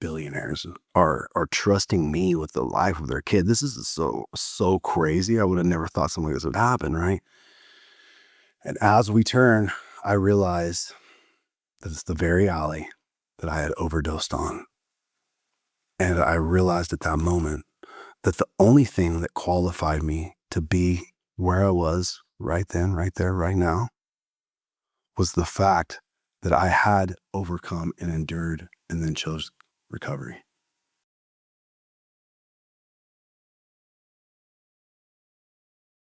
billionaires are trusting me with the life of their kid. This is so crazy. I would have never thought something like this would happen, right? And as we turn, I realize that it's the very alley that I had overdosed on. And I realized at that moment that the only thing that qualified me to be where I was right then, right there, right now, was the fact that I had overcome and endured and then chose recovery.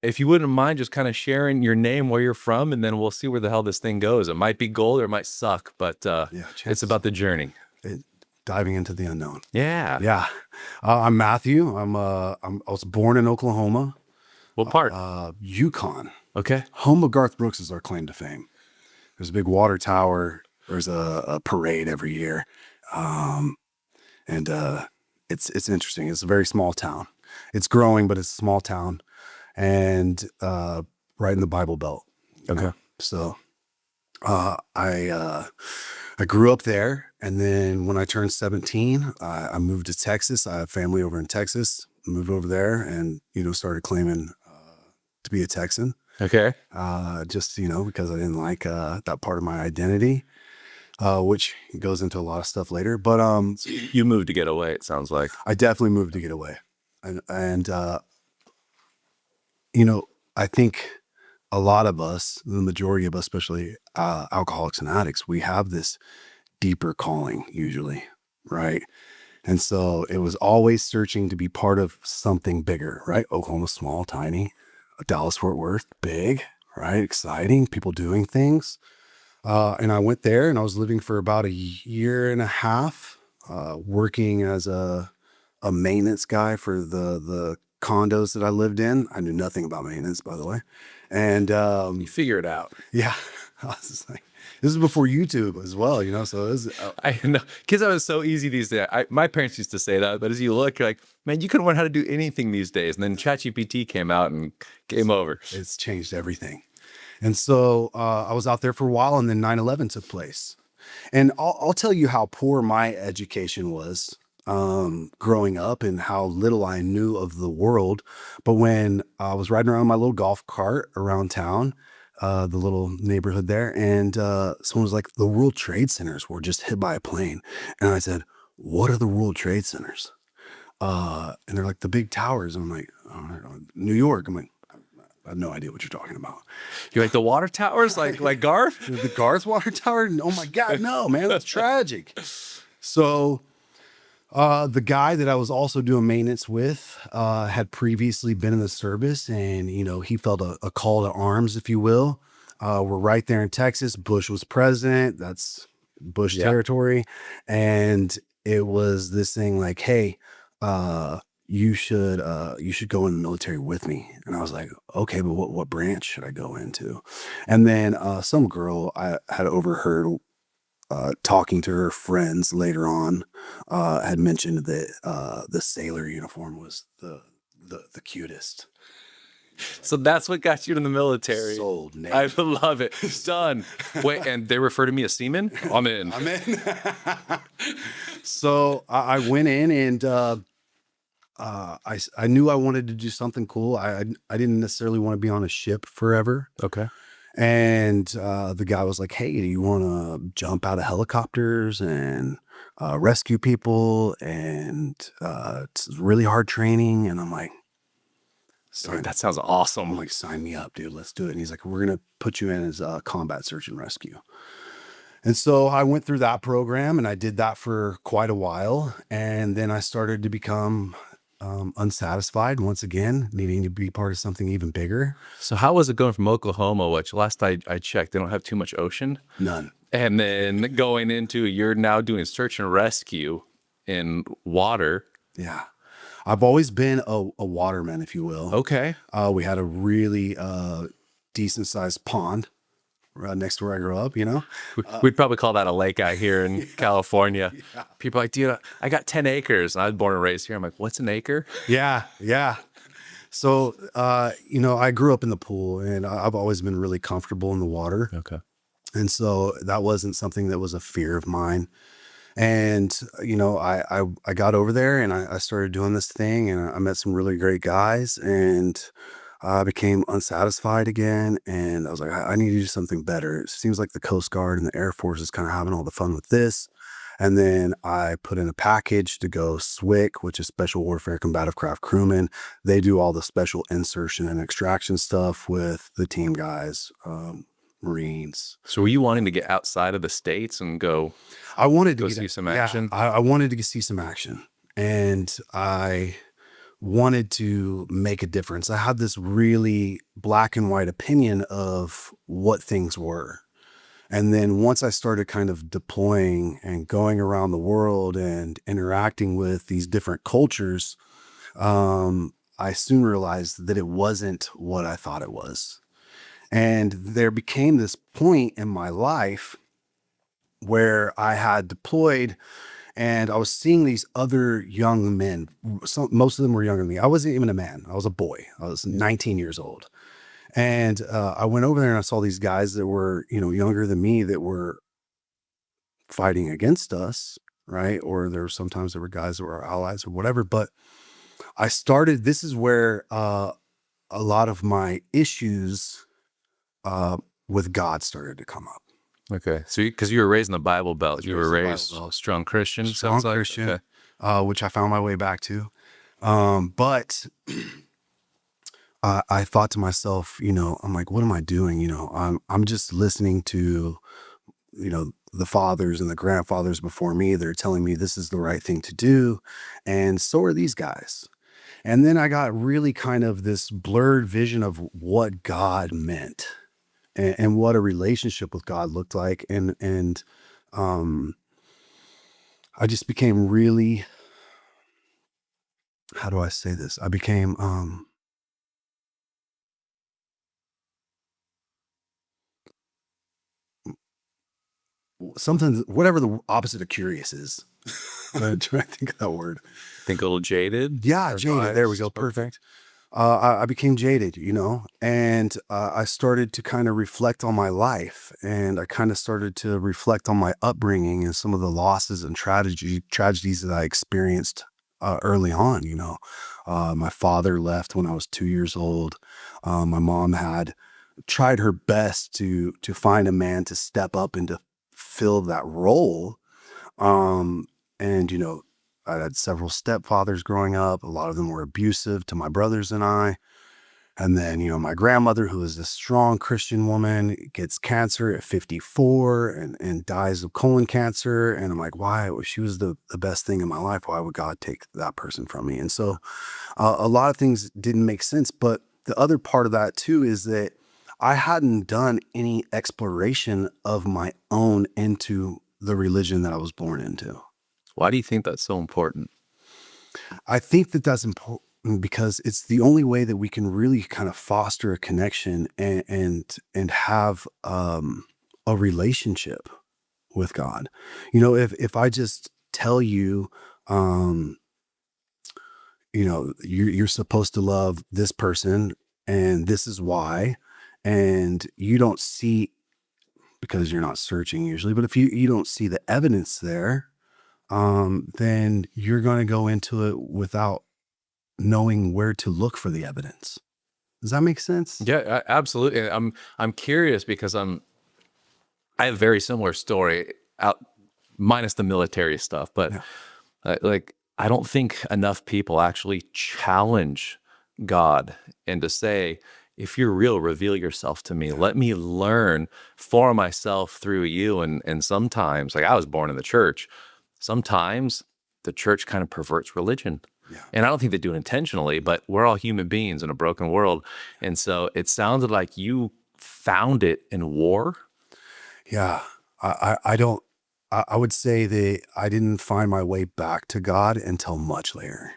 If you wouldn't mind just kind of sharing your name, where you're from, and then we'll see where the hell this thing goes. It might be gold or it might suck, but it's about the journey. Diving into the unknown. Yeah. Yeah. I'm Matthew. I was born in Oklahoma. What part? Yukon. Okay. Home Home of Garth Brooks is our claim to fame. There's a big water tower. There's a parade every year. It's interesting. It's a very small town. It's growing, but it's a small town. And right in the Bible Belt. Okay. So I grew up there, and then when I turned 17, I moved to Texas. I have family over in Texas. Moved over there, and started claiming to be a Texan. Okay. Just because I didn't like that part of my identity, which goes into a lot of stuff later. But You moved to get away, it sounds like. I definitely moved to get away, and I think a lot of us, the majority of us, especially alcoholics and addicts, we have this deeper calling usually, right? And so it was always searching to be part of something bigger, right? Oklahoma, small, tiny. Dallas, Fort Worth, big, right? Exciting, people doing things. And I went there, and I was living for about a year and a half, working as a maintenance guy for the condos that I lived in. I knew nothing about maintenance, by the way. And You figure it out. yeah, I was just like, this is before YouTube as well, so it was, I know. Kids are so easy these days. My parents used to say that, but as you look, you're like, man, you can learn how to do anything these days. And then ChatGPT came out and game over. it's changed everything. And so I was out there for a while, and then 9/11 took place. And I'll tell you how poor my education was growing up and how little I knew of the world. But when I was riding around my little golf cart around town, the little neighborhood there, and someone was like, the World Trade Centers were just hit by a plane. And I said, what are the World Trade Centers? And they're like, the big towers. And I'm like, oh, New York. I'm like, I have no idea what you're talking about. You're like, the water towers, like Garth? The Garth water tower? Oh my God, no, man, that's tragic. So the guy that I was also doing maintenance with had previously been in the service, and he felt a call to arms, if you will. We're right there in Texas. Bush was president. That's Bush territory. And it was this thing like, hey, you should go in the military with me. And I was like, okay, but what branch should I go into? And then some girl I had overheard talking to her friends later on had mentioned that the sailor uniform was the cutest. So that's what got you to the military. Sold, Nate. I love it. Done. Wait, and they refer to me as seaman? I'm in. So I went in, and I knew I wanted to do something cool. I didn't necessarily want to be on a ship forever. Okay. And the guy was like, hey, do you want to jump out of helicopters and rescue people? And it's really hard training. And I'm like, that sounds awesome. I'm like, sign me up, dude. Let's do it. And he's like, we're going to put you in as combat search and rescue. And so I went through that program, and I did that for quite a while. And then I started to become unsatisfied once again, needing to be part of something even bigger. So how was it going from Oklahoma, which last I checked, they don't have too much ocean? None. And then going into, you're now doing search and rescue in water. Yeah. I've always been a waterman, if you will. Okay. We had a really decent sized pond right next to where I grew up, We'd probably call that a lake out here in California. Yeah. People are like, dude, I got 10 acres. And I was born and raised here. I'm like, what's an acre? Yeah. So, I grew up in the pool, and I've always been really comfortable in the water. Okay. And so that wasn't something that was a fear of mine. And, I got over there and I started doing this thing and I met some really great guys and I became unsatisfied again. And I was like, I need to do something better. It seems like the Coast Guard and the Air Force is kind of having all the fun with this. And then I put in a package to go SWCC, which is Special Warfare Combative Craft Crewmen. They do all the special insertion and extraction stuff with the team guys, Marines. So were you wanting to get outside of the States and go I wanted to see some action? I wanted to see some action, and I wanted to make a difference. I had this really black and white opinion of what things were. And then once I started kind of deploying and going around the world and interacting with these different cultures, I soon realized that it wasn't what I thought it was. And there became this point in my life where I had deployed and I was seeing these other young men. Most of them were younger than me. I wasn't even a man. I was a boy. I was 19 years old. And I went over there and I saw these guys that were, younger than me that were fighting against us, right? Or sometimes there were guys that were our allies or whatever. But this is where a lot of my issues with God started to come up. Okay. So because you were raised in the Bible Belt, you were raised strong Christian, Strong sounds like. Christian, Okay. which I found my way back to. But I thought to myself, I'm like, what am I doing? I'm just listening to, the fathers and the grandfathers before me. They're telling me this is the right thing to do. And so are these guys. And then I got really kind of this blurred vision of what God meant and what a relationship with God looked like. And I just became really, how do I say this? I became, something, whatever the opposite of curious is. I'm trying to think of that word. Think a little jaded? Yeah, Or jaded. There we go. biased? Perfect. I became jaded, and I started to kind of reflect on my life, and I kind of started to reflect on my upbringing and some of the losses and tragedies that I experienced early on. My father left when I was 2 years old. My mom had tried her best to find a man to step up and to fill that role. And I had several stepfathers growing up. A lot of them were abusive to my brothers and I. And then, my grandmother, who is a strong Christian woman, gets cancer at 54 and dies of colon cancer. And I'm like, why? She was the best thing in my life. Why would God take that person from me? And so a lot of things didn't make sense. But the other part of that too is that I hadn't done any exploration of my own into the religion that I was born into. Why do you think that's so important? I think that that's important because it's the only way that we can really kind of foster a connection and have a relationship with God. If I just tell you, you're supposed to love this person and this is why, and you don't see, because you're not searching usually, but if you don't see the evidence there, then you're going to go into it without knowing where to look for the evidence. Does that make sense? Yeah, absolutely. And I'm curious because I have a very similar story out minus the military stuff, but Yeah. I don't think enough people actually challenge God and to say, if you're real, reveal yourself to me. Let me learn for myself through you. And sometimes, like I was born in the church, sometimes the church kind of perverts religion. Yeah. And I don't think they do it intentionally, but we're all human beings in a broken world. And so it sounded like you found it in war. Yeah. I don't, I would say that I didn't find my way back to God until much later.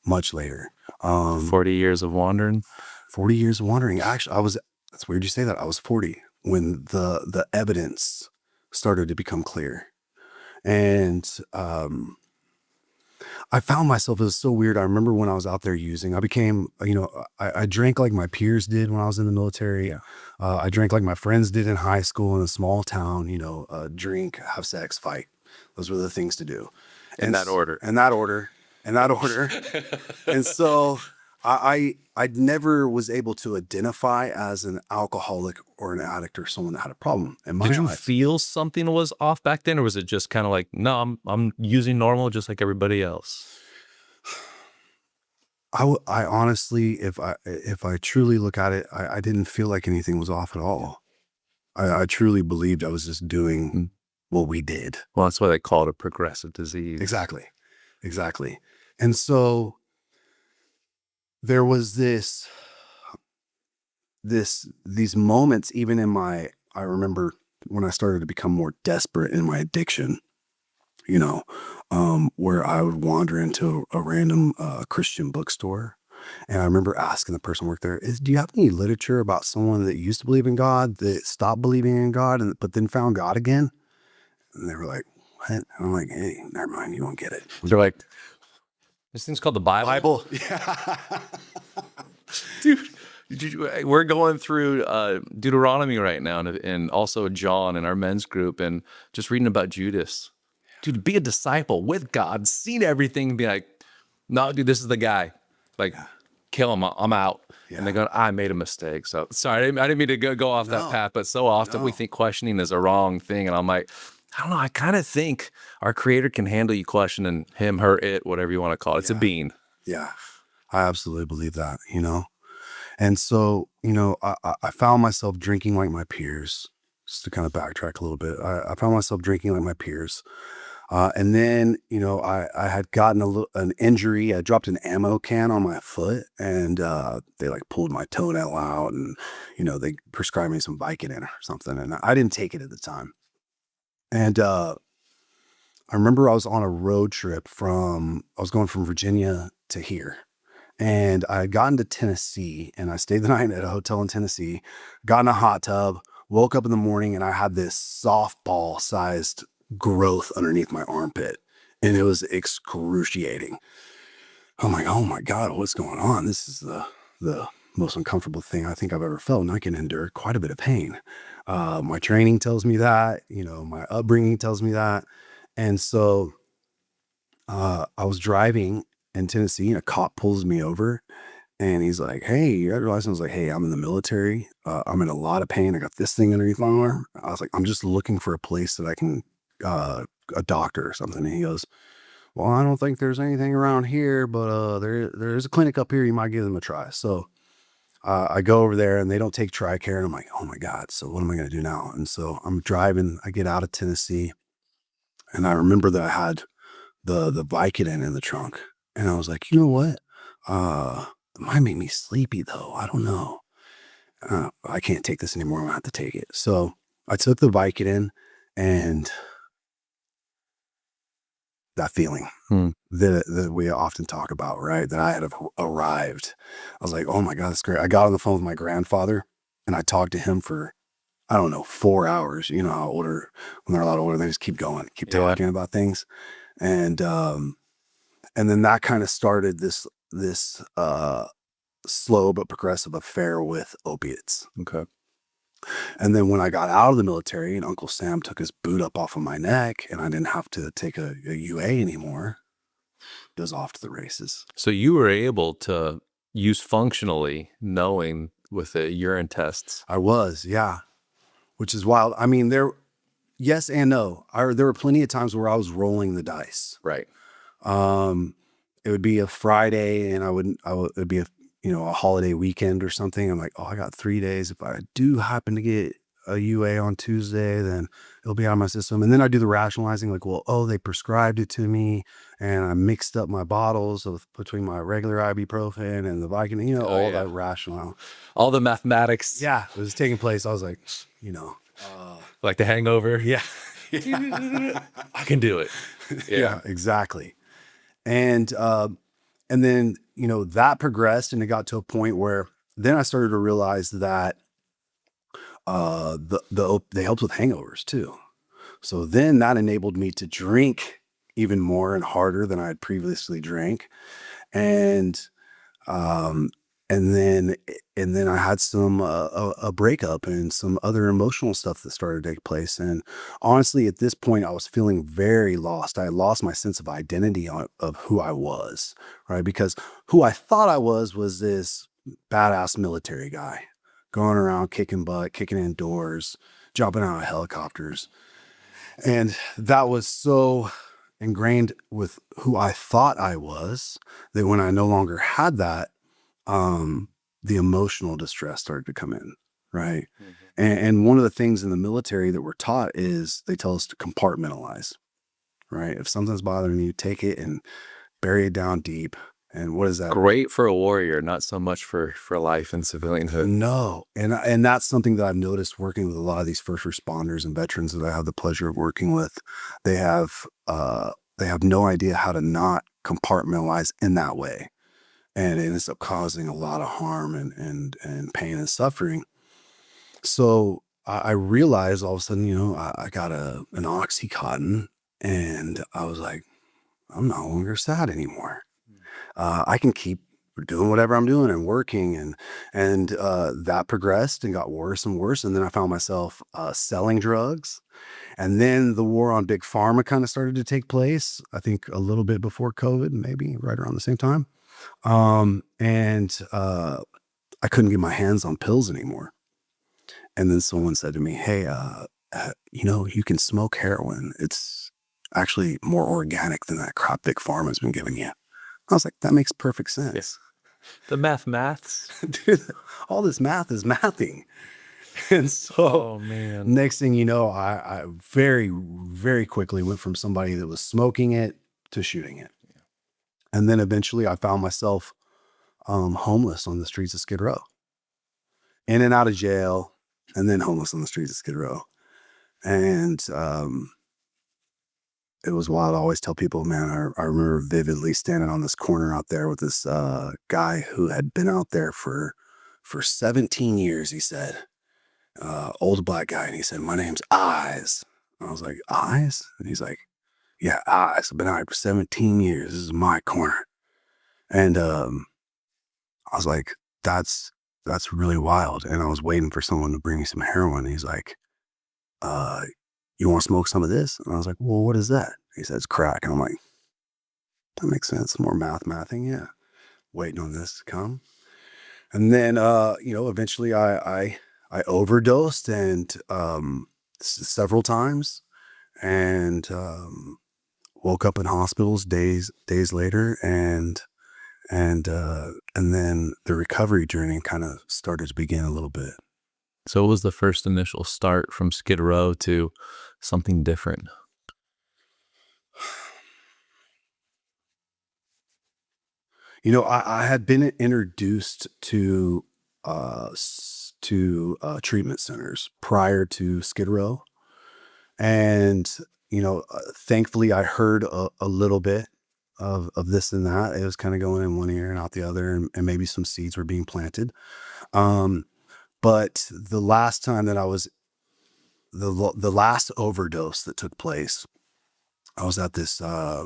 Much later. 40 years of wandering. 40 years of wandering. Actually, that's weird you say that. I was 40 when the evidence started to become clear. And I found myself, it was so weird. I remember when I was out there using, I became, I drank like my peers did when I was in the military. Yeah. I drank like my friends did in high school in a small town, drink, have sex, fight. Those were the things to do. In that order. In that order. In that order. And so I never was able to identify as an alcoholic or an addict or someone that had a problem in my Did you life. feel something was off back then, or was it just kind of like, no, I'm using normal just like everybody else? I honestly, if I truly look at it, I didn't feel like anything was off at all. I truly believed I was just doing what we did. Well, that's why they call it a progressive disease. Exactly. Exactly. And so there was these moments, even in I remember when I started to become more desperate in my addiction, where I would wander into a random Christian bookstore. And I remember asking the person who worked there, do you have any literature about someone that used to believe in God, that stopped believing in God, but then found God again? And they were like, what? And I'm like, hey, never mind, you won't get it. They're like, this thing's called the Bible. Bible? Yeah. Dude, we're going through Deuteronomy right now, and also John in our men's group, and just reading about Judas. Dude, be a disciple with God, seen everything, and be like, no, dude, this is the guy. Like, kill him. I'm out. Yeah. And they go, I made a mistake. So sorry, I didn't mean to go off that path, but so often we think questioning is a wrong thing. And I'm like, I don't know. I kind of think our creator can handle you questioning him, her, it, whatever you want to call it. It's a being. Yeah. I absolutely believe that, And so, I found myself drinking like my peers, just to kind of backtrack a little bit. I found myself drinking like my peers. And then, I had gotten an injury. I dropped an ammo can on my foot, and they like pulled my toenail out, and, they prescribed me some Vicodin or something. And I didn't take it at the time. And I remember I was on a road trip I was going from Virginia to here. And I had gotten to Tennessee, and I stayed the night at a hotel in Tennessee, got in a hot tub, woke up in the morning, and I had this softball sized growth underneath my armpit, and it was excruciating. I'm like, oh my God, what's going on? This is the most uncomfortable thing I think I've ever felt, and I can endure quite a bit of pain. My training tells me that, my upbringing tells me that. And so I was driving in Tennessee, and a cop pulls me over, and he's like, hey, you got your license? I was like, hey, I'm in the military. I'm in a lot of pain. I got this thing underneath my arm. I was like, I'm just looking for a place that I can, a doctor or something. And he goes, well, I don't think there's anything around here, but there's a clinic up here. You might give them a try. So I go over there, and they don't take TRICARE. And I'm like, oh my God, so what am I going to do now? And so I'm driving. I get out of Tennessee, and I remember that I had the Vicodin in the trunk. And I was like, you know what? It might make me sleepy though. I don't know. I can't take this anymore. I'm gonna have to take it. So I took the Vicodin, and that feeling that we often talk about, right? That I had arrived. I was like, oh my God, that's great. I got on the phone with my grandfather, and I talked to him for, I don't know, 4 hours. You know how when they're a lot older, they just keep going, keep talking about things. And then that kind of started this slow but progressive affair with opiates. Okay. And then when I got out of the military, and Uncle Sam took his boot up off of my neck, and I didn't have to take a UA anymore, it was off to the races. So you were able to use functionally, knowing with the urine tests. I was, yeah, which is wild. I mean, yes and no. There were plenty of times where I was rolling the dice. Right. It would be a Friday, and it'd be a holiday weekend or something. I'm like, oh, I got 3 days. If I do happen to get a UA on Tuesday, then it'll be out of my system. And then I do the rationalizing, like, well, oh, they prescribed it to me, and I mixed up my bottles between my regular ibuprofen and the Vicodin, all that rationale. All the mathematics. Yeah, it was taking place. I was like, like the hangover. Yeah. I can do it. Yeah, exactly. And then, that progressed, and it got to a point where then I started to realize that they helped with hangovers too. So then that enabled me to drink even more and harder than I had previously drank. And and then I had some a breakup and some other emotional stuff that started to take place. And honestly, at this point, I was feeling very lost. I had lost my sense of identity of who I was, right? Because who I thought I was this badass military guy going around kicking butt, kicking in doors, jumping out of helicopters. And that was so ingrained with who I thought I was that when I no longer had that, um, the emotional distress started to come in, right? And one of the things in the military that we're taught is they tell us to compartmentalize, right? If something's bothering you, take it and bury it down deep. And what is that? Great for a warrior, not so much for life and civilianhood. No, and that's something that I've noticed working with a lot of these first responders and veterans that I have the pleasure of working with. They have they have no idea how to not compartmentalize in that way, and it ends up causing a lot of harm and pain and suffering. So I realized all of a sudden, I got an Oxycontin, and I was like, I'm no longer sad anymore. I can keep doing whatever I'm doing and working, and that progressed and got worse and worse. And then I found myself selling drugs, and then the war on big pharma kind of started to take place. I think a little bit before COVID, maybe right around the same time. And I couldn't get my hands on pills anymore. And then someone said to me, "Hey, you can smoke heroin. It's actually more organic than that crap big pharma's been giving you." I was like, that makes perfect sense. The maths. Dude, all this math is mathing. And so Oh man. next thing you know, I very, very quickly went from somebody that was smoking it to shooting it. And then eventually I found myself homeless on the streets of Skid Row, in and out of jail, and then homeless on the streets of Skid Row. And it was wild. I always tell people, man, I remember vividly standing on this corner out there with this guy who had been out there for 17 years, he said. Old black guy. And he said, "My name's Eyes." I was like, "Eyes?" And he's like, "Yeah, Eyes. I've been out here for 17 years. This is my corner." And I was like, that's really wild. And I was waiting for someone to bring me some heroin. He's like, uh, "You want to smoke some of this?" And I was like, "Well, what is that?" He says, "Crack." And I'm like, that makes sense. More mathing. Yeah. Waiting on this to come. And then, eventually I overdosed and several times, and woke up in hospitals days later, and then the recovery journey kind of started to begin a little bit. So what was the first initial start from Skid Row to something different? I had been introduced to treatment centers prior to Skid Row, and thankfully I heard a little bit of this and that. It was kind of going in one ear and out the other, and maybe some seeds were being planted. Um, but the last time that I was the last overdose that took place, I was at this. I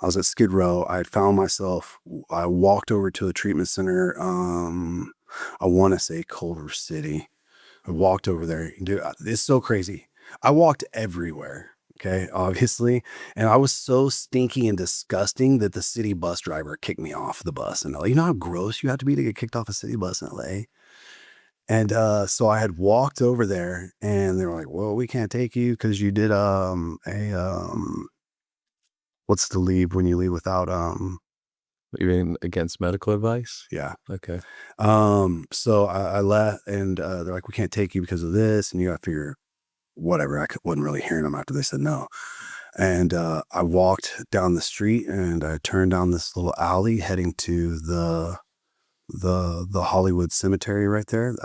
was at Skid Row. I found myself. I walked over to a treatment center. I want to say Culver City. I walked over there. Dude, it's so crazy. I walked everywhere. Okay, obviously, and I was so stinky and disgusting that the city bus driver kicked me off the bus. And you know how gross you have to be to get kicked off a city bus in LA. And so I had walked over there, and they were like, "Well, we can't take you because you did a what's the leave when you leave without Even against medical advice? yeah." Okay. So I left, and they're like, "We can't take you because of this," and you got to figure whatever. Wasn't really hearing them after they said no. And I walked down the street, and I turned down this little alley heading to the Hollywood Cemetery right there,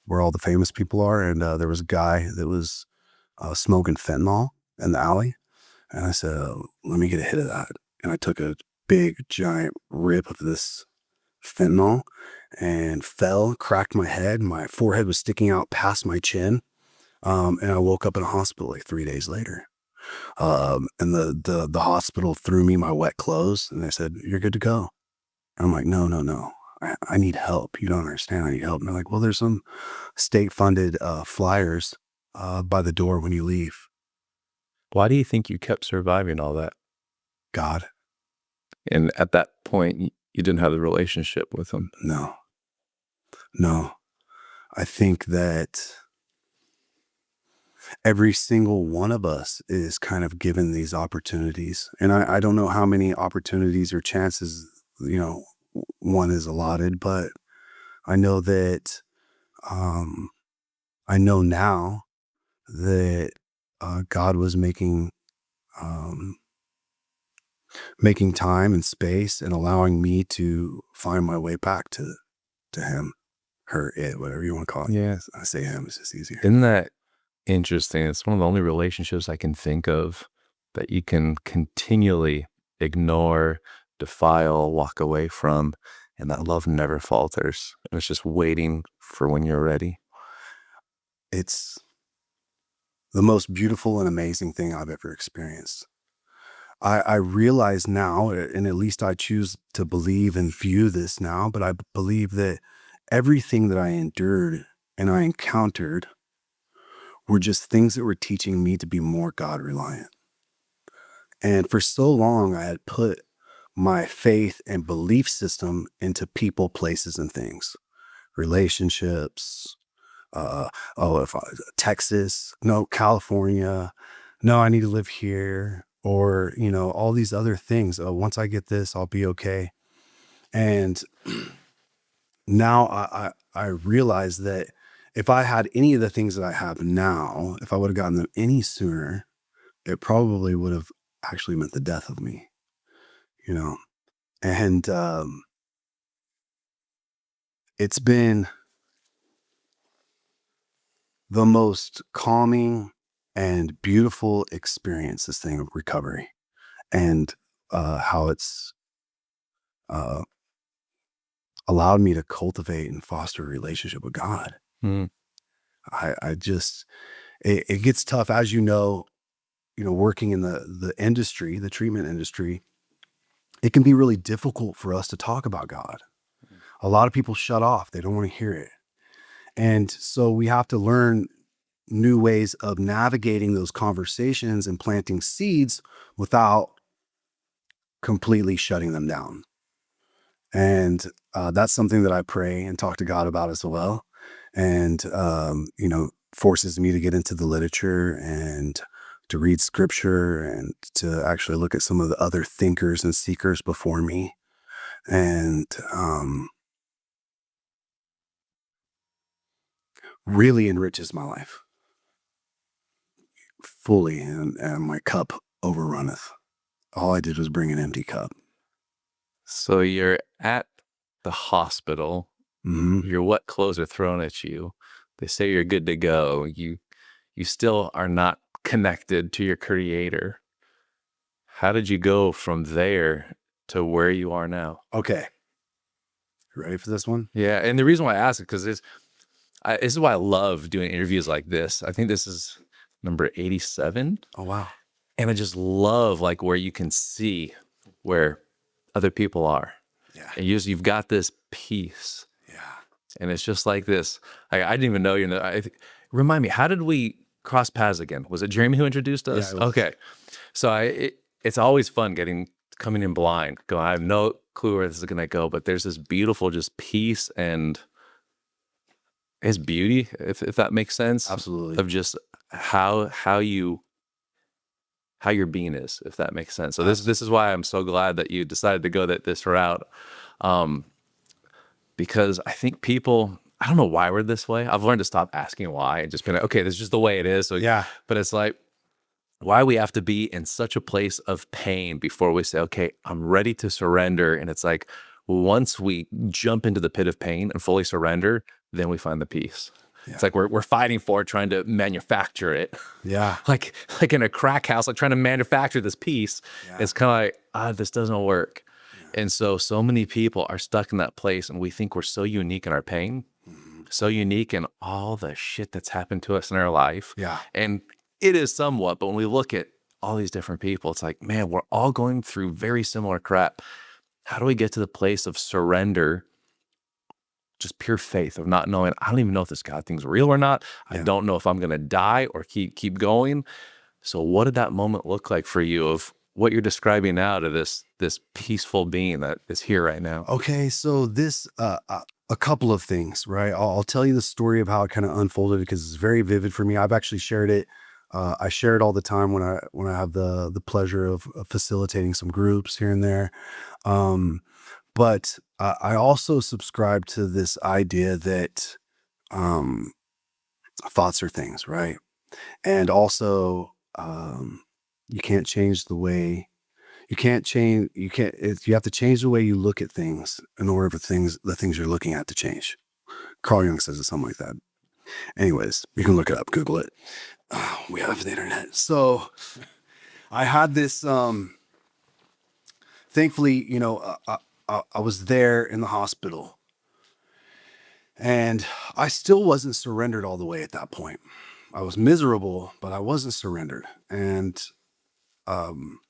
where all the famous people are. And there was a guy that was smoking fentanyl in the alley. And I said, "Let me get a hit of that." And I took a big, giant rip of this fentanyl and fell, cracked my head. My forehead was sticking out past my chin. And I woke up in a hospital like 3 days later. And the hospital threw me my wet clothes, and they said, "You're good to go." I'm like, "No, no, no. I need help. You don't understand. I need help. And they're like, well, there's some state-funded flyers by the door when you leave. Why do you think you kept surviving all that? God, And at that point, you didn't have the relationship with him. no, no. I think that every single one of us is kind of given these opportunities. And I don't know how many opportunities or chances, one is allotted, but I know that, um, I know now that God was um, making time and space and allowing me to find my way back to him, her, it, whatever you want to call it. Yeah. I say him, it's just easier. Isn't that interesting? It's one of the only relationships I can think of that you can continually ignore, defile, walk away from, and that love never falters. And it's just waiting for when you're ready. It's the most beautiful and amazing thing I've ever experienced. I realize now, and at least I choose to believe and view this now, but I believe that everything that I endured and I encountered were just things that were teaching me to be more God reliant. And for so long, I had put my faith and belief system into people, places, and things, relationships. If Texas, no, California, no, I need to live here, or all these other things. Once I get this, I'll be okay. And now I realize that if I had any of the things that I have now, if I would have gotten them any sooner, it probably would have actually meant the death of me. And it's been the most calming and beautiful experience, this thing of recovery, and how it's uh, allowed me to cultivate and foster a relationship with God. Mm. I just, it gets tough, as working in the industry, the treatment industry. It can be really difficult for us to talk about God. A lot of people shut off; they don't want to hear it, and so we have to learn new ways of navigating those conversations and planting seeds without completely shutting them down. And that's something that I pray and talk to God about as well. And, forces me to get into the literature and to read scripture and to actually look at some of the other thinkers and seekers before me. And really enriches my life fully. And my cup overrunneth. All I did was bring an empty cup. So you're at the hospital. Hmm. Your wet clothes are thrown at you. They say you're good to go. You still are not connected to your creator. How did you go from there to where you are now? Okay. You ready for this one? Yeah, and the reason why I ask it because this is why I love doing interviews like this. I think this is number 87, Oh, wow. and I just love like where you can see where other people are, Yeah. and you've got this peace, Yeah. and it's just like this. I didn't even know remind me, how did we cross paths again? Was it Jeremy who introduced us? Yeah, it was. Okay, so it's always fun coming in blind. I have no clue where this is gonna go, but there's this beautiful just peace and it's beauty, if that makes sense. Absolutely. Of just how your being is, if that makes sense. So this is why I'm so glad that you decided to go this route, because I think people. I don't know why we're this way. I've learned to stop asking why and just be like, okay, this is just the way it is. So Yeah. but it's like why we have to be in such a place of pain before we say, okay, I'm ready to surrender. And it's like once we jump into the pit of pain and fully surrender, then we find the peace. Yeah. It's like we're fighting for it, trying to manufacture it. Yeah. like in a crack house, like trying to manufacture this peace. Yeah. It's kind of like, this doesn't work. Yeah. And so many people are stuck in that place and we think we're so unique in our pain, so unique in all the shit that's happened to us in our life. Yeah. And it is somewhat, but when we look at all these different people, it's like, man, we're all going through very similar crap. How do we get to the place of surrender just pure faith of not knowing, I don't even know if this God thing's real or not. I Yeah. don't know if I'm going to die or keep going. So what did that moment look like for you of what you're describing now to this peaceful being that is here right now? Okay, so this a couple of things, right? I'll tell you the story of how it kind of unfolded because it's very vivid for me. I've actually shared it. I share it all the time when I have the pleasure of facilitating some groups here and there. Um, but I also subscribe to this idea that um, thoughts are things, right? And also, you can't change the way you can't you have to change the way you look at things in order for the things you're looking at to change. Carl Jung says it something like that. Anyways, you can look it up, Google it. We have the internet. So I had this thankfully, I was there in the hospital and I still wasn't surrendered all the way at that point. I was miserable, but I wasn't surrendered. And um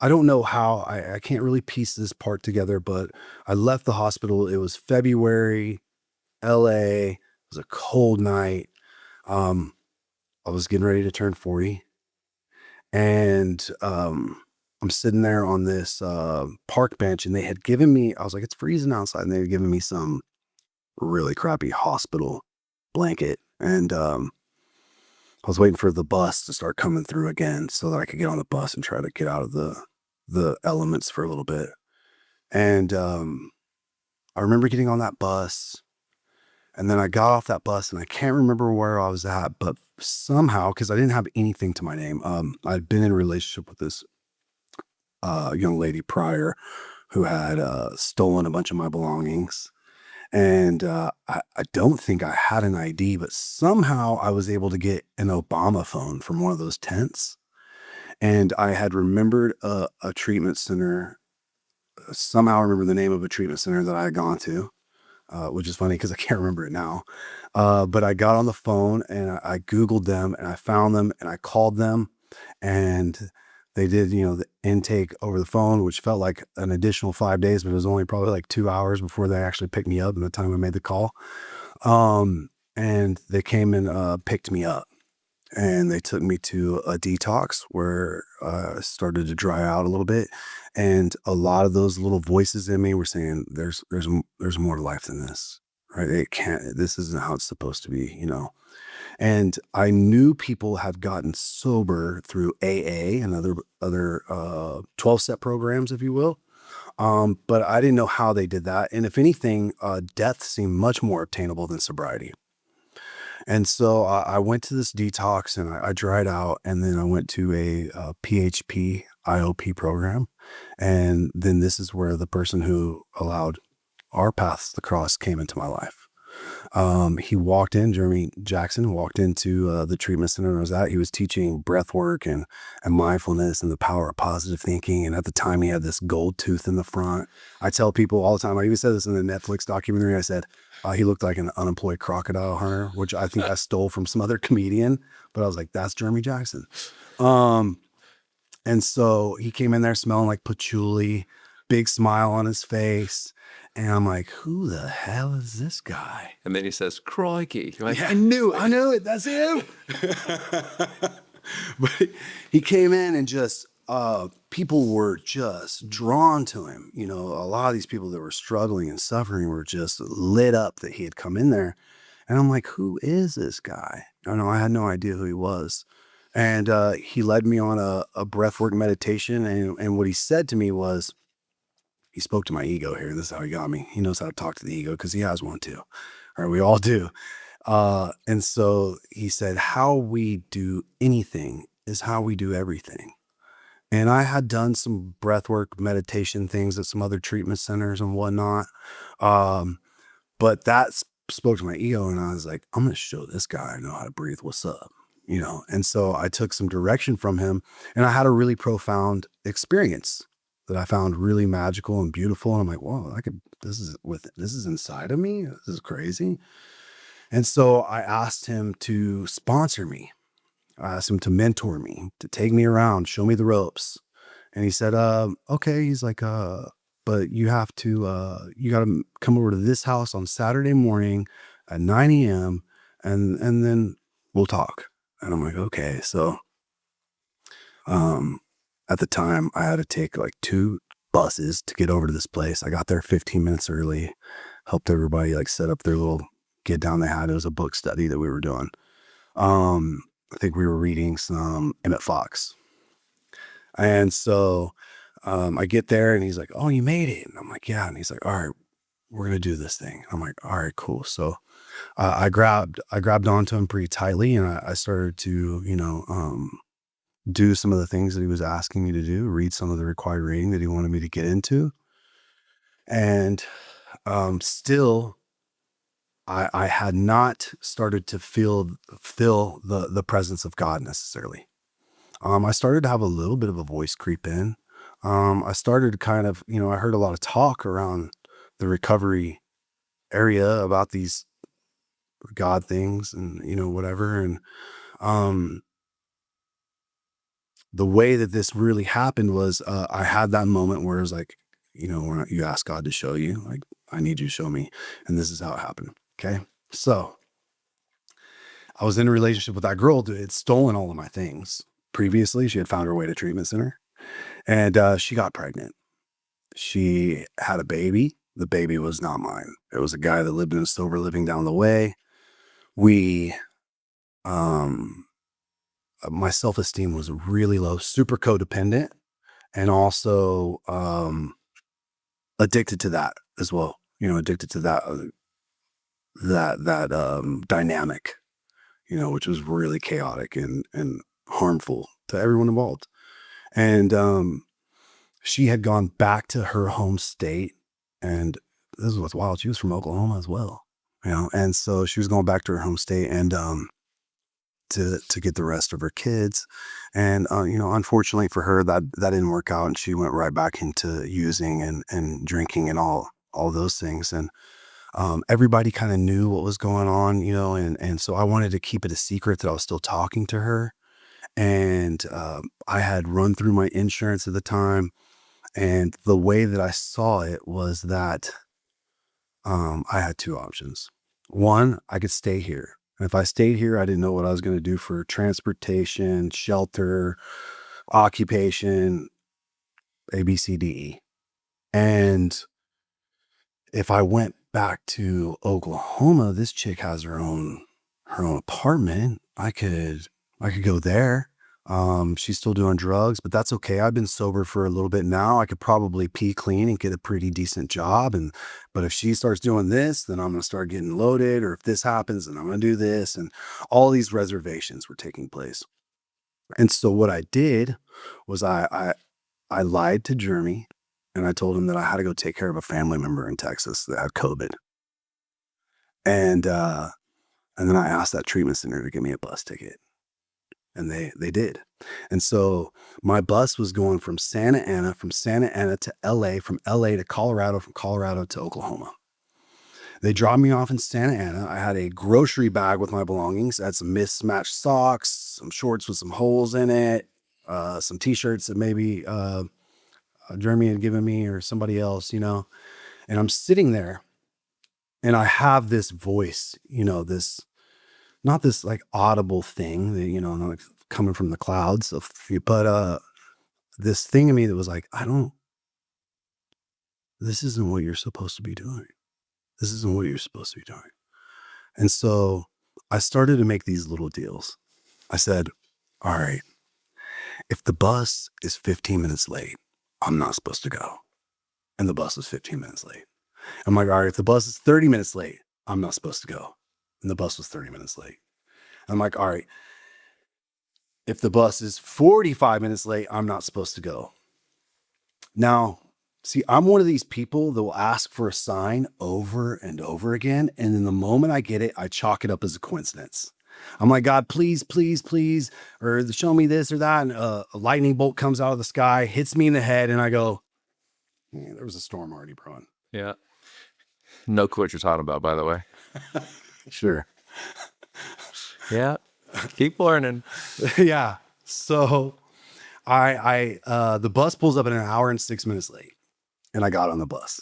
I don't know how, I can't really piece this part together, but I left the hospital. It was February, LA. It was a cold night. Um, I was getting ready to turn 40. And I'm sitting there on this park bench, and they had given me, I was like, it's freezing outside. And they had given me some really crappy hospital blanket. And I was waiting for the bus to start coming through again so that I could get on the bus and try to get out of the elements for a little bit. And I remember getting on that bus, and then I got off that bus, and I can't remember where I was at, but somehow, because I didn't have anything to my name, I'd been in a relationship with this young lady prior who had stolen a bunch of my belongings. And I don't think I had an ID, but somehow I was able to get an Obama phone from one of those tents. And I had remembered a treatment center, somehow remember the name of a treatment center that I had gone to, which is funny because I can't remember it now. But I got on the phone and I Googled them and I found them and I called them and they did, the intake over the phone, which felt like an additional 5 days, but it was only probably like 2 hours before they actually picked me up and the time I made the call. And they came and picked me up and they took me to a detox where I started to dry out a little bit. And a lot of those little voices in me were saying, there's more to life than this, right? This isn't how it's supposed to be. And I knew people had gotten sober through AA and other 12-step programs, if you will. But I didn't know how they did that. And if anything, death seemed much more obtainable than sobriety. And so I went to this detox and I dried out, and then I went to a PHP IOP program. And then this is where the person who allowed our paths to cross came into my life. Jeremy Jackson walked into the treatment center I was at. He was teaching breathwork and mindfulness and the power of positive thinking. And at the time, he had this gold tooth in the front. I tell people all the time, I even said this in the Netflix documentary. I said, he looked like an unemployed crocodile hunter, which I think I stole from some other comedian. But I was like, that's Jeremy Jackson. And so he came in there smelling like patchouli, big smile on his face. And I'm like, who the hell is this guy? And then he says, crikey. You're like, Yeah. I knew it. That's him. But he came in and just, people were just drawn to him. A lot of these people that were struggling and suffering were just lit up that he had come in there. And I'm like, who is this guy? I had no idea who he was. And he led me on a breathwork meditation. And what he said to me was, he spoke to my ego here. This is how he got me. He knows how to talk to the ego because he has one too. All right, we all do. And so he said, how we do anything is how we do everything. And I had done some breathwork meditation things at some other treatment centers and whatnot. But that spoke to my ego. And I was like, I'm going to show this guy I know how to breathe. What's up? And so I took some direction from him and I had a really profound experience that I found really magical and beautiful. And I'm like, whoa, this is inside of me. This is crazy. And so I asked him to sponsor me. I asked him to mentor me, to take me around, show me the ropes. And he said, okay. He's like, but you have to, you got to come over to this house on Saturday morning at 9 a.m. and then we'll talk. And I'm like, okay. So, um, at the time I had to take like 2 buses to get over to this place. I got there 15 minutes early, helped everybody like set up their little get down they had. It was a book study that we were doing. I think we were reading some Emmett Fox. And so I get there and he's like, "Oh, you made it." And I'm like, "Yeah." And he's like, "All right, we're going to do this thing." I'm like, "All right, cool." So I grabbed onto him pretty tightly and I started to, do some of the things that he was asking me to do, read some of the required reading that he wanted me to get into. And still, I had not started to feel the presence of God necessarily. I started to have a little bit of a voice creep in. I started kind of, I heard a lot of talk around the recovery area about these God things and, whatever. And um, the way that this really happened was I had that moment where it was like, when you ask God to show you, like, I need you to show me. And this is how it happened. Okay. So I was in a relationship with that girl who had stolen all of my things. Previously, she had found her way to treatment center and she got pregnant. She had a baby. The baby was not mine. It was a guy that lived in a sober living down the way. We, um, my self-esteem was really low, super codependent, and also addicted to that as well. Addicted to that dynamic. Which was really chaotic and harmful to everyone involved. And she had gone back to her home state, and this is what's wild. She was from Oklahoma as well, and so she was going back to her home state and to get the rest of her kids. And unfortunately for her, that didn't work out, and she went right back into using and drinking and all those things. And everybody kind of knew what was going on, and so I wanted to keep it a secret that I was still talking to her. And I had run through my insurance at the time. And the way that I saw it was that I had 2 options. One, I could stay here. And if I stayed here, I didn't know what I was going to do for transportation, shelter, occupation, A, B, C, D, E. And if I went back to Oklahoma, this chick has her own apartment. I could go there. She's still doing drugs, but that's okay. I've been sober for a little bit now. I could probably pee clean and get a pretty decent job. But if she starts doing this, then I'm gonna start getting loaded. Or if this happens, then I'm gonna do this. And all these reservations were taking place. And so what I did was I lied to Jeremy and I told him that I had to go take care of a family member in Texas that had COVID. And and then I asked that treatment center to give me a bus ticket. And they did. And so my bus was going from Santa Ana to LA, from LA to Colorado, from Colorado to Oklahoma. They dropped me off in Santa Ana. I had a grocery bag with my belongings. I had some mismatched socks, some shorts with some holes in it, some t-shirts that maybe Jeremy had given me or somebody else, And I'm sitting there and I have this voice, this not this like audible thing that, not like coming from the clouds but this thing in me that was like, this isn't what you're supposed to be doing. This isn't what you're supposed to be doing. And so I started to make these little deals. I said, all right, if the bus is 15 minutes late, I'm not supposed to go. And the bus was 15 minutes late. I'm like, all right, if the bus is 30 minutes late, I'm not supposed to go. And the bus was 30 minutes late. I'm like, all right, if the bus is 45 minutes late, I'm not supposed to go. Now, see, I'm one of these people that will ask for a sign over and over again. And then the moment I get it, I chalk it up as a coincidence. I'm like, God, please, please, please, or show me this or that. And a lightning bolt comes out of the sky, hits me in the head. And I go, "Yeah, there was a storm already brewing." Yeah. No clue what you're talking about, by the way. Sure. Yeah. Keep learning. Yeah. So the bus pulls up at an hour and 6 minutes late. And I got on the bus.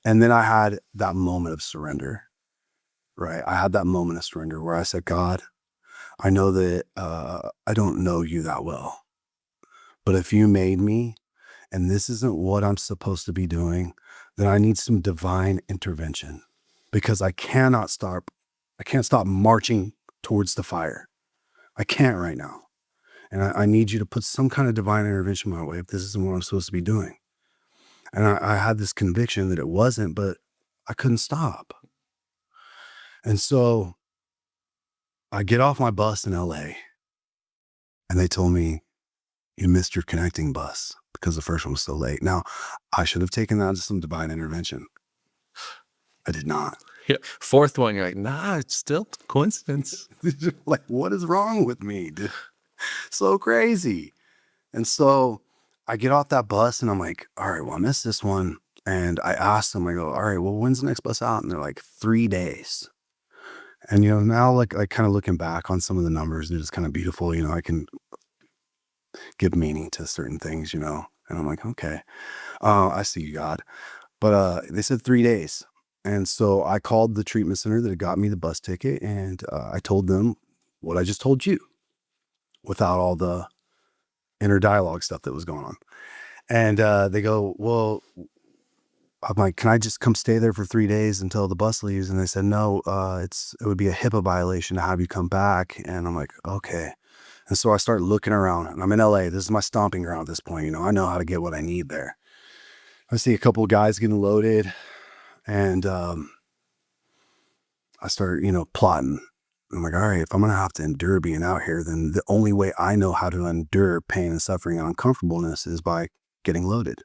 And then I had that moment of surrender, right? I had that moment of surrender where I said, God, I know that I don't know you that well, but if you made me and this isn't what I'm supposed to be doing, then I need some divine intervention because I can't stop marching towards the fire. I can't right now. And I need you to put some kind of divine intervention my way if this isn't what I'm supposed to be doing. And I had this conviction that it wasn't, but I couldn't stop. And so I get off my bus in LA and they told me, you missed your connecting bus because the first one was so late. Now, I should have taken that as some divine intervention. I did not. Yeah. Fourth one, you're like, nah, it's still coincidence. Like, what is wrong with me, dude? So crazy. And so I get off that bus and I'm like, all right, well, I missed this one. And I asked them, I go, all right, well, when's the next bus out? And they're like, 3 days. And, now like kind of looking back on some of the numbers, it's kind of beautiful. I can give meaning to certain things, and I'm like, okay, I see you, God. But they said 3 days. And so I called the treatment center that had got me the bus ticket and I told them what I just told you without all the inner dialogue stuff that was going on. And they go, well, I'm like, can I just come stay there for 3 days until the bus leaves? And they said, no, it would be a HIPAA violation to have you come back. And I'm like, okay. And so I start looking around and I'm in LA. This is my stomping ground at this point. I know how to get what I need there. I see a couple of guys getting loaded and I start, plotting. I'm like, all right, if I'm going to have to endure being out here, then the only way I know how to endure pain and suffering and uncomfortableness is by getting loaded.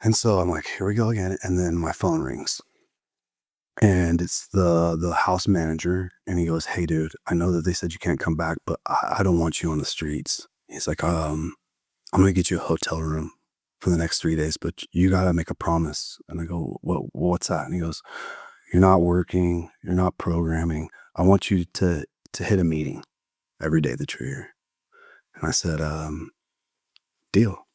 And so I'm like, here we go again. And then my phone rings and it's the house manager. And he goes, hey, dude, I know that they said you can't come back, but I don't want you on the streets. He's like, I'm going to get you a hotel room for the next 3 days, but you got to make a promise. And I go, what's that? And he goes, you're not working. You're not programming. I want you to hit a meeting every day that you're here. And I said, deal.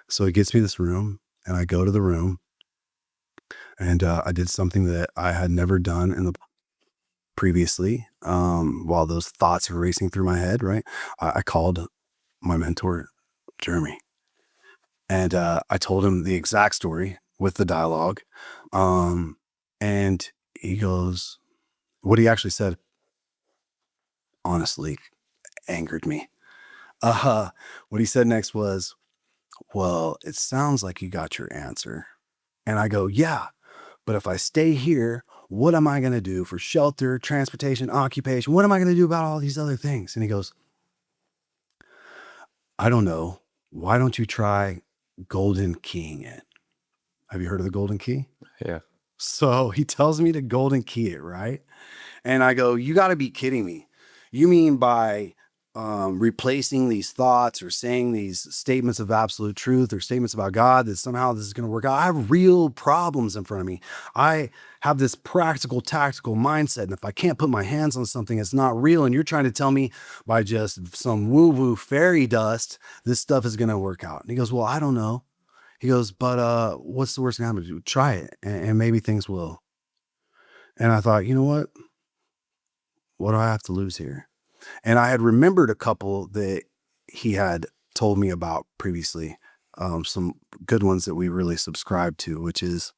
So he gets me this room and I go to the room and I did something that I had never done in the previously. While those thoughts were racing through my head, right? I called my mentor, Jeremy, and I told him the exact story with the dialogue. And he goes, what he actually said, honestly, angered me. What he said next was, well, it sounds like you got your answer. And I go, yeah, but if I stay here, what am I going to do for shelter, transportation, occupation? What am I going to do about all these other things? And he goes, I don't know. Why don't you try golden keying it? Have you heard of the golden key? Yeah. So he tells me to golden key it, right? And I go, you got to be kidding me. You mean by replacing these thoughts or saying these statements of absolute truth or statements about God that somehow this is going to work out? I have real problems in front of me. I have this practical, tactical mindset. And if I can't put my hands on something, it's not real. And you're trying to tell me by just some woo-woo fairy dust, this stuff is going to work out. And he goes, well, I don't know. He goes, but what's the worst thing to happen? Try it and maybe things will. And I thought, you know what do I have to lose here? And I had remembered a couple that he had told me about previously, some good ones that we really subscribe to, which is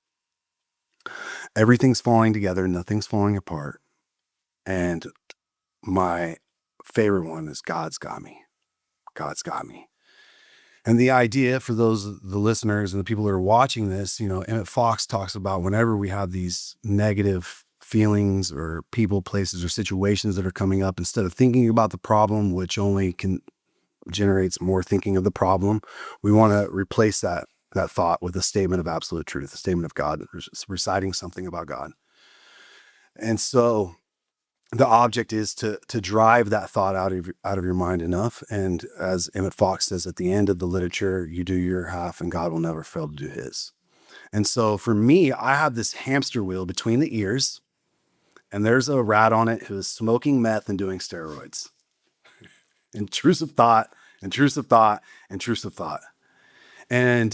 everything's falling together, nothing's falling apart. And my favorite one is God's got me. God's got me. And the idea for the listeners and the people that are watching this, Emmett Fox talks about whenever we have these negative feelings or people, places, or situations that are coming up, instead of thinking about the problem, which only generates more thinking of the problem, we want to replace that thought with a statement of absolute truth, a statement of God, reciting something about God. And so the object is to drive that thought out of your mind enough. And as Emmett Fox says at the end of the literature, you do your half and God will never fail to do his. And so for me, I have this hamster wheel between the ears and there's a rat on it who is smoking meth and doing steroids. Intrusive thought, intrusive thought, intrusive thought. And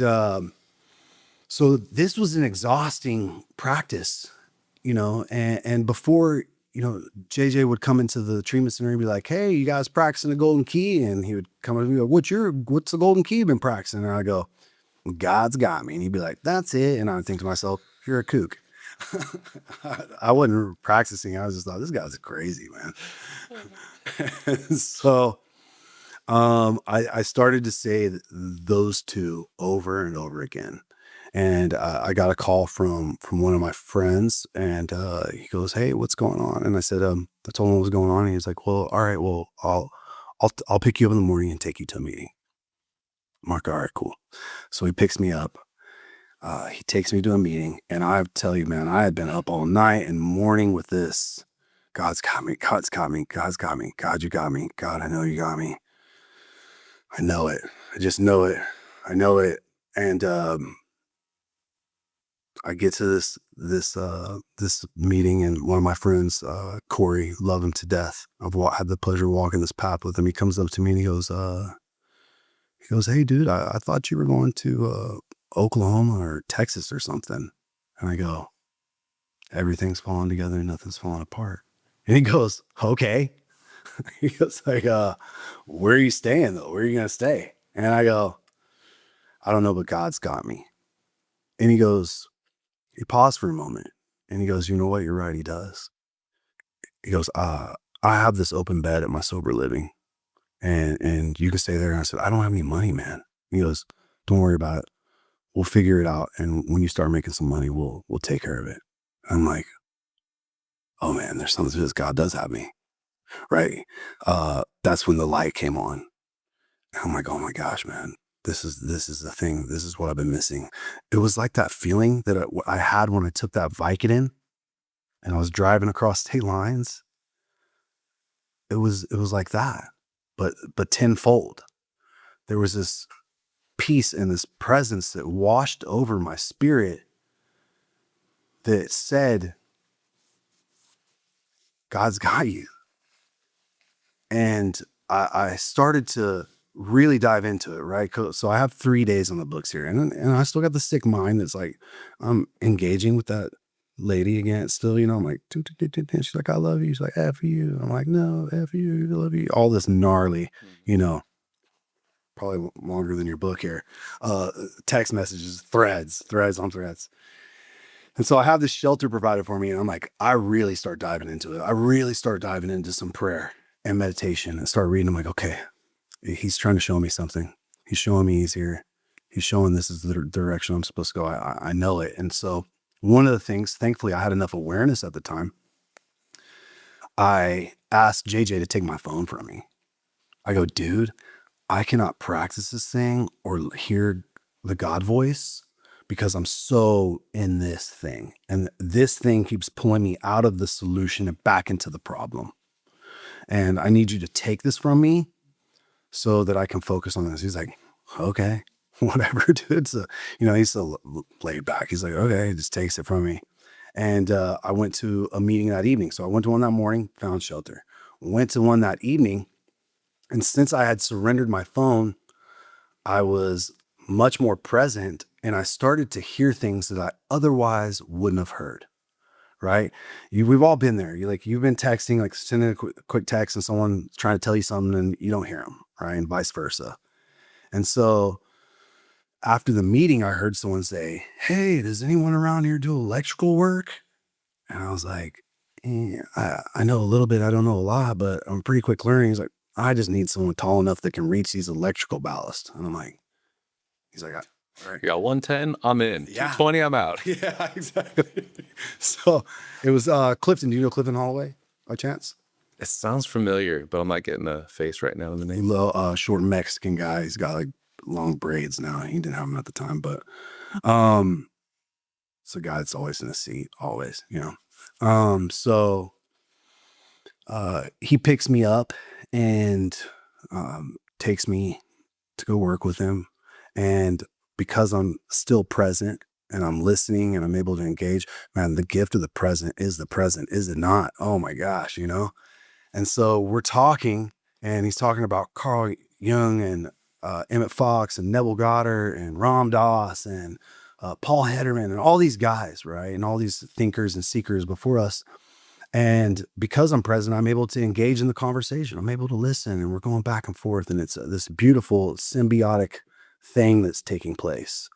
so this was an exhausting practice, and before, JJ would come into the treatment center and be like, hey, you guys practicing the golden key? And he would come up and be like, what's the golden key you've been practicing? And I go, God's got me. And he'd be like, that's it. And I would think to myself, you're a kook. I wasn't practicing. I was just thought, this guy's crazy, man. So I started to say those two over and over again. And I got a call from one of my friends, and he goes, hey, what's going on? And I said, I told him what was going on. And he's like, well, all right, well, I'll pick you up in the morning and take you to a meeting. I'm like, all right, cool. So he picks me up. He takes me to a meeting, and I tell you, man, I had been up all night and morning with this. God's got me. God's got me. God's got me. God, you got me. God, I know you got me. I know it. I just know it. I know it. And I get to this meeting, and one of my friends, Corey, love him to death. I've had the pleasure of walking this path with him. He comes up to me and he goes, hey, dude, I thought you were going to Oklahoma or Texas or something. And I go, everything's falling together and nothing's falling apart. And he goes, okay. He goes like, where are you staying though? Where are you going to stay? And I go, I don't know, but God's got me. And he paused for a moment and he goes, you know what? You're right. He does. He goes, I have this open bed at my sober living, and you can stay there. And I said, I don't have any money, man. He goes, don't worry about it. We'll figure it out. And when you start making some money, we'll take care of it. I'm like, oh man, there's something to this. God does have me. Right. That's when the light came on. I'm like, oh my gosh, man, this is the thing. This is what I've been missing. It was like that feeling that I had when I took that Vicodin and I was driving across state lines. It was like that, but tenfold. There was this peace and this presence that washed over my spirit that said, God's got you. And I started to really dive into it, right? So I have 3 days on the books here, and I still got the sick mind that's like, I'm engaging with that lady again still, I'm like, she's like, I love you. She's like, F you. I'm like, no, F you, I love you. All this gnarly, probably longer than your book here. Text messages, threads on threads. And so I have this shelter provided for me, and I'm like, I really start diving into it. I really start diving into some prayer and meditation and start reading. I'm like, okay, he's trying to show me something. He's showing me he's here. He's showing this is the direction I'm supposed to go. I know it. And so one of the things, thankfully, I had enough awareness at the time. I asked JJ to take my phone from me. I go, dude, I cannot practice this thing or hear the God voice because I'm so in this thing. And this thing keeps pulling me out of the solution and back into the problem. And I need you to take this from me so that I can focus on this. He's like, okay, whatever, dude. So, he's so laid back. He's like, okay, he just takes it from me. And I went to a meeting that evening. So I went to one that morning, found shelter. Went to one that evening. And since I had surrendered my phone, I was much more present, and I started to hear things that I otherwise wouldn't have heard. Right? We've all been there. You've been texting, like sending a quick text, and someone's trying to tell you something, and you don't hear them, right? And vice versa. And so after the meeting, I heard someone say, hey, does anyone around here do electrical work? And I was like, I know a little bit. I don't know a lot, but I'm pretty quick learning. He's like, I just need someone tall enough that can reach these electrical ballast. And I'm like, he's like, all right. You got 110, I'm in. Yeah. 220, I'm out. Yeah, exactly. So it was Clifton. Do you know Clifton Holloway by chance? It sounds familiar, but I'm not getting a face right now in the name. Little short Mexican guy. He's got like long braids now. He didn't have them at the time, but it's a guy that's always in a seat, always, So he picks me up and takes me to go work with him. And because I'm still present and I'm listening and I'm able to engage, man, the gift of the present, is it not? Oh my gosh, And so we're talking, and he's talking about Carl Jung and Emmett Fox and Neville Goddard and Ram Dass and Paul Hederman and all these guys, right? And all these thinkers and seekers before us. And because I'm present, I'm able to engage in the conversation. I'm able to listen, and we're going back and forth. And it's this beautiful symbiotic thing that's taking place.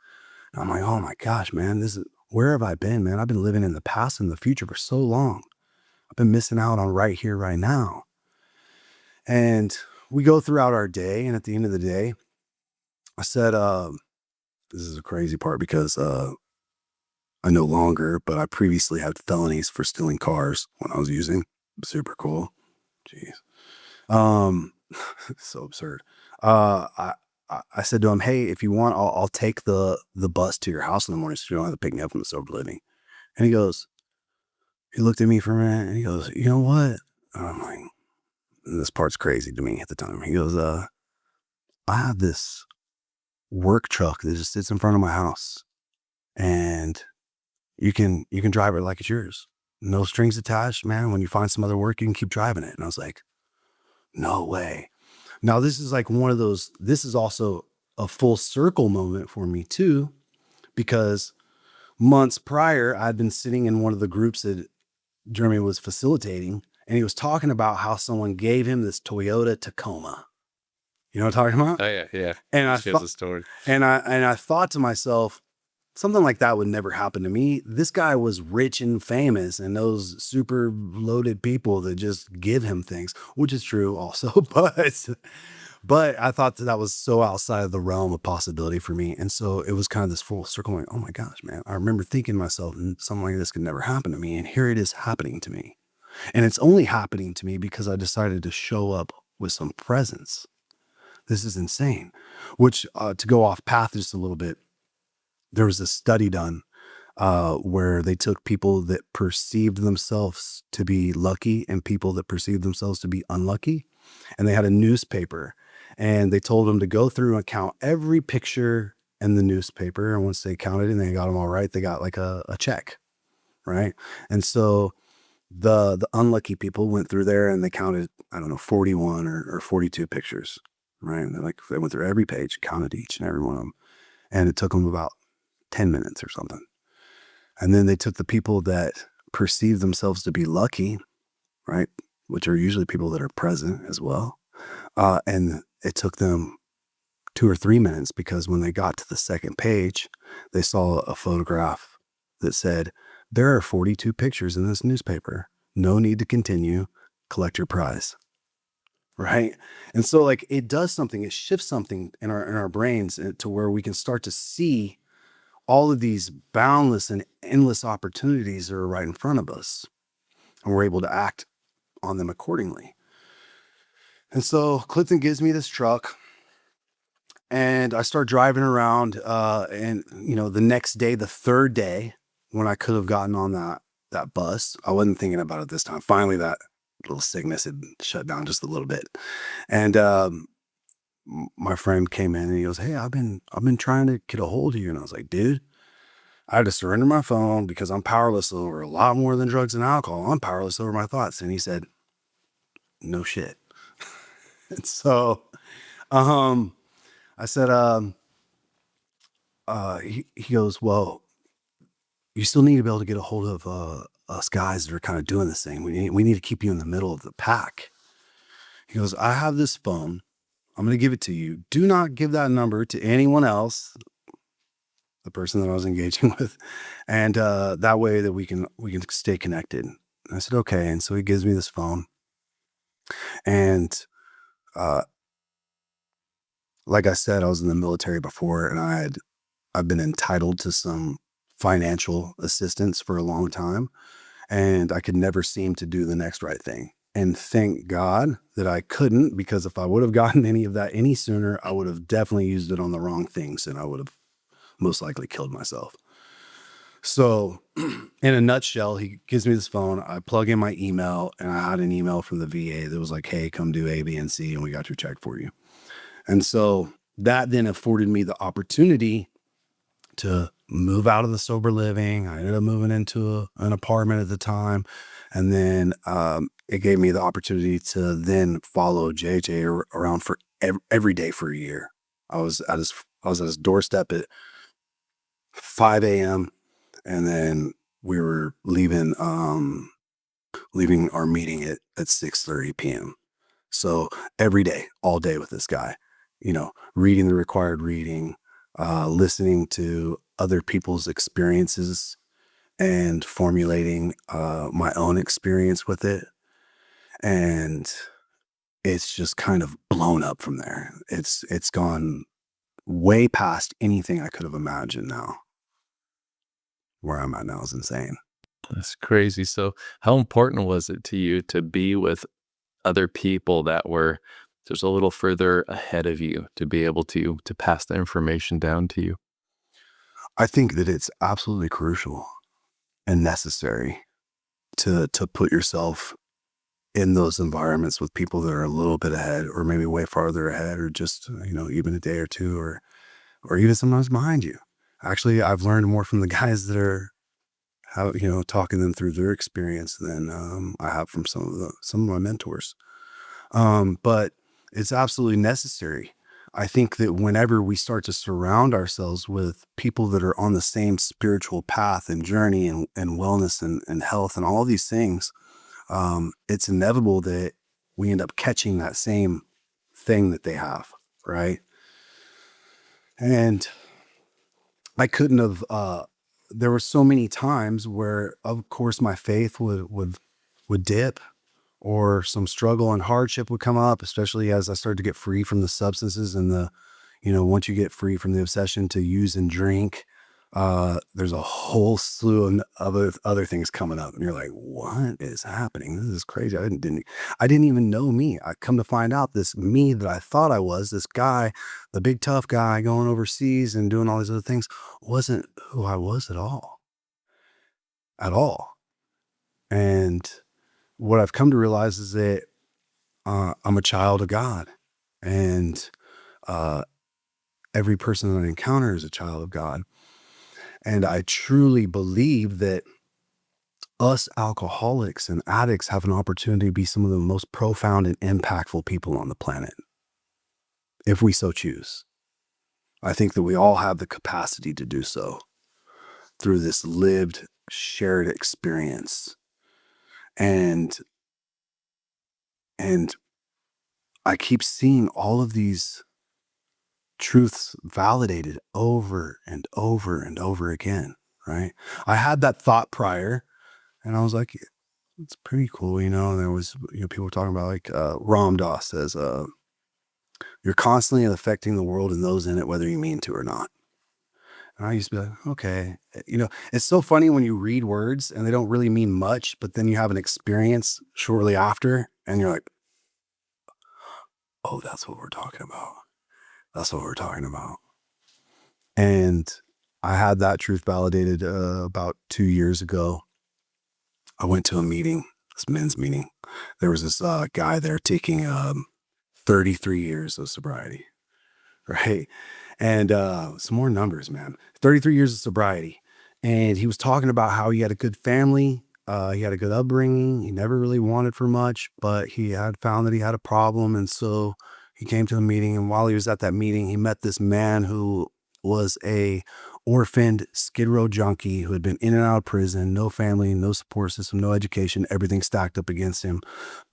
And I'm like, oh my gosh, man, where have I been, man? I've been living in the past and the future for so long. I've been missing out on right here, right now. And we go throughout our day. And at the end of the day, I said, this is a crazy part because I no longer, but I previously had felonies for stealing cars when I was using. Super cool. Jeez. So absurd. I said to him, hey, if you want, I'll take the bus to your house in the morning so you don't have to pick me up from the sober living. And he looked at me for a minute and he goes, you know what? And I'm like, and this part's crazy to me at the time. He goes, I have this work truck that just sits in front of my house and you can drive it like it's yours. No strings attached, man. When you find some other work, you can keep driving it. And I was like, no way. Now, this is like one of those, this is also a full circle moment for me too, because months prior, I'd been sitting in one of the groups that Jeremy was facilitating, and he was talking about how someone gave him this Toyota Tacoma. You know what I'm talking about? Oh yeah, yeah. And I Shares thought, a story. and I thought to myself, something like that would never happen to me. This guy was rich and famous, and those super loaded people that just give him things, which is true also, but I thought that was so outside of the realm of possibility for me. And so it was kind of this full circle going, oh my gosh, man. I remember thinking to myself, something like this could never happen to me. And here it is happening to me. And it's only happening to me because I decided to show up with some presence. This is insane. Which, to go off path just a little bit, there was a study done where they took people that perceived themselves to be lucky and people that perceived themselves to be unlucky. And they had a newspaper and they told them to go through and count every picture in the newspaper. And once they counted and they got them all right, they got like a check. Right. And so the unlucky people went through there and they counted, I don't know, 41 or 42 pictures. Right. And they went through every page, counted each and every one of them. And it took them about 10 minutes or something. And then they took the people that perceive themselves to be lucky, right, which are usually people that are present as well. And it took them 2 or 3 minutes because when they got to the second page, they saw a photograph that said, there are 42 pictures in this newspaper. No need to continue. Collect your prize. Right. And so like it does something, it shifts something in our brains to where we can start to see all of these boundless and endless opportunities that are right in front of us, and we're able to act on them accordingly. And so Clifton gives me this truck and I start driving around, and the next day, the third day, when I could have gotten on that bus, I wasn't thinking about it this time. Finally, that little sickness had shut down just a little bit. And my friend came in and he goes, hey, I've been trying to get a hold of you. And I was like, dude, I had to surrender my phone because I'm powerless over a lot more than drugs and alcohol. I'm powerless over my thoughts. And he said, no shit. And so I said, he goes, well, you still need to be able to get a hold of us guys that are kind of doing this thing. We need to keep you in the middle of the pack. He goes, I have this phone. I'm going to give it to you. Do not give that number to anyone else, the person that I was engaging with. And that way that we can stay connected. And I said, okay. And so he gives me this phone. And like I said, I was in the military before and I've been entitled to some financial assistance for a long time. And I could never seem to do the next right thing. And thank God that I couldn't, because if I would have gotten any of that any sooner, I would have definitely used it on the wrong things and I would have most likely killed myself. So in a nutshell, he gives me this phone. I plug in my email and I had an email from the VA that was like, hey, come do A, B, and C, and we got your check for you. And so that then afforded me the opportunity to move out of the sober living. I ended up moving into an apartment at the time. And then it gave me the opportunity to then follow JJ around for every day for a year. I was at his doorstep at 5 a.m. and then we were leaving our meeting at 6:30 p.m. So every day, all day with this guy, reading the required reading, listening to other people's experiences and formulating my own experience with it. And it's just kind of blown up from there. It's gone way past anything I could have imagined now. Where I'm at now is insane. That's crazy. So, how important was it to you to be with other people that were just a little further ahead of you to be able to pass the information down to you? I think that it's absolutely crucial and necessary to put yourself in those environments with people that are a little bit ahead or maybe way farther ahead or just, even a day or two or even sometimes behind you. Actually, I've learned more from the guys that are talking them through their experience than I have from some of my mentors. But it's absolutely necessary. I think that whenever we start to surround ourselves with people that are on the same spiritual path and journey and wellness and health and all these things, it's inevitable that we end up catching that same thing that they have, right? And I couldn't have. There were so many times where, of course, my faith would dip, or some struggle and hardship would come up, especially as I started to get free from the substances and once you get free from the obsession to use and drink, there's a whole slew of other things coming up, and you're like, "What is happening? This is crazy." I didn't even know me. I come to find out this me that I thought I was, this guy, the big tough guy going overseas and doing all these other things, wasn't who I was at all. And what I've come to realize is that I'm a child of God, and uh, every person that I encounter is a child of God. And I truly believe that us alcoholics and addicts have an opportunity to be some of the most profound and impactful people on the planet, if we so choose. I think that we all have the capacity to do so through this lived, shared experience. And and I keep seeing all of these truths validated over and over and over again, right? I had that thought prior, and I was like, it's pretty cool, and there was, people talking about like Ram Dass says, you're constantly affecting the world and those in it, whether you mean to or not. And I used to be like, okay, it's so funny when you read words and they don't really mean much, but then you have an experience shortly after, and you're like, oh, that's what we're talking about. That's what we're talking about. And I had that truth validated about 2 years ago. I went to a meeting, this men's meeting. There was this guy there taking 33 years of sobriety, right? And some more numbers, man. 33 years of sobriety. And he was talking about how he had a good family. He had a good upbringing. He never really wanted for much, but he had found that he had a problem. And so he came to a meeting. And while he was at that meeting, he met this man who was a orphaned Skid Row junkie who had been in and out of prison, no family, no support system, no education, everything stacked up against him,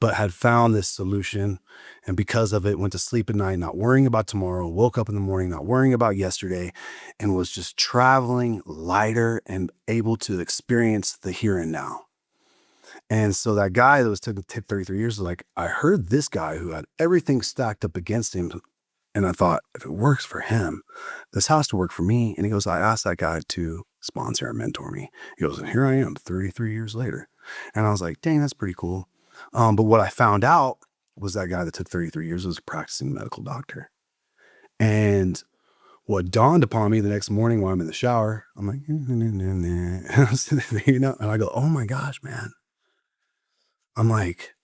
but had found this solution. And because of it, went to sleep at night, not worrying about tomorrow, woke up in the morning, not worrying about yesterday, and was just traveling lighter and able to experience the here and now. And so that guy that was took 33 years was like, I heard this guy who had everything stacked up against him. And I thought, if it works for him, this has to work for me. And he goes, I asked that guy to sponsor and mentor me. He goes, and here I am 33 years later. And I was like, dang, that's pretty cool. But what I found out was that guy that took 33 years was a practicing medical doctor. And what dawned upon me the next morning while I'm in the shower, I'm like, and I go, oh my gosh, man. I'm like,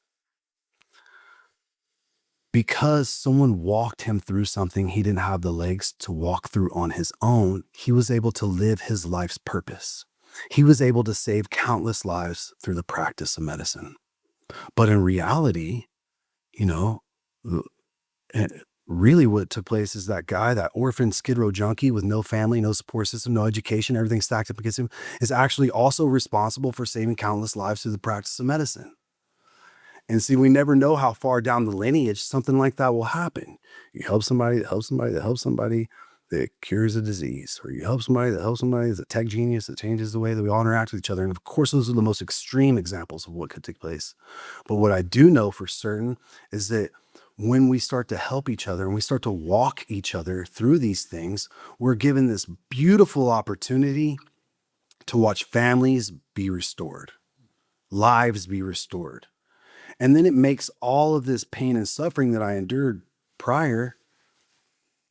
because someone walked him through something he didn't have the legs to walk through on his own, he was able to live his life's purpose. He was able to save countless lives through the practice of medicine. But in reality, you know, really what took place is that guy, that orphan Skid Row junkie with no family, no support system, no education, everything stacked up against him, is actually also responsible for saving countless lives through the practice of medicine. And see, we never know how far down the lineage something like that will happen. You help somebody that helps somebody that helps somebody that cures a disease, or you help somebody that helps somebody that's a tech genius that changes the way that we all interact with each other. And of course, those are the most extreme examples of what could take place. But what I do know for certain is that when we start to help each other and we start to walk each other through these things, we're given this beautiful opportunity to watch families be restored, lives be restored. And then it makes all of this pain and suffering that I endured prior,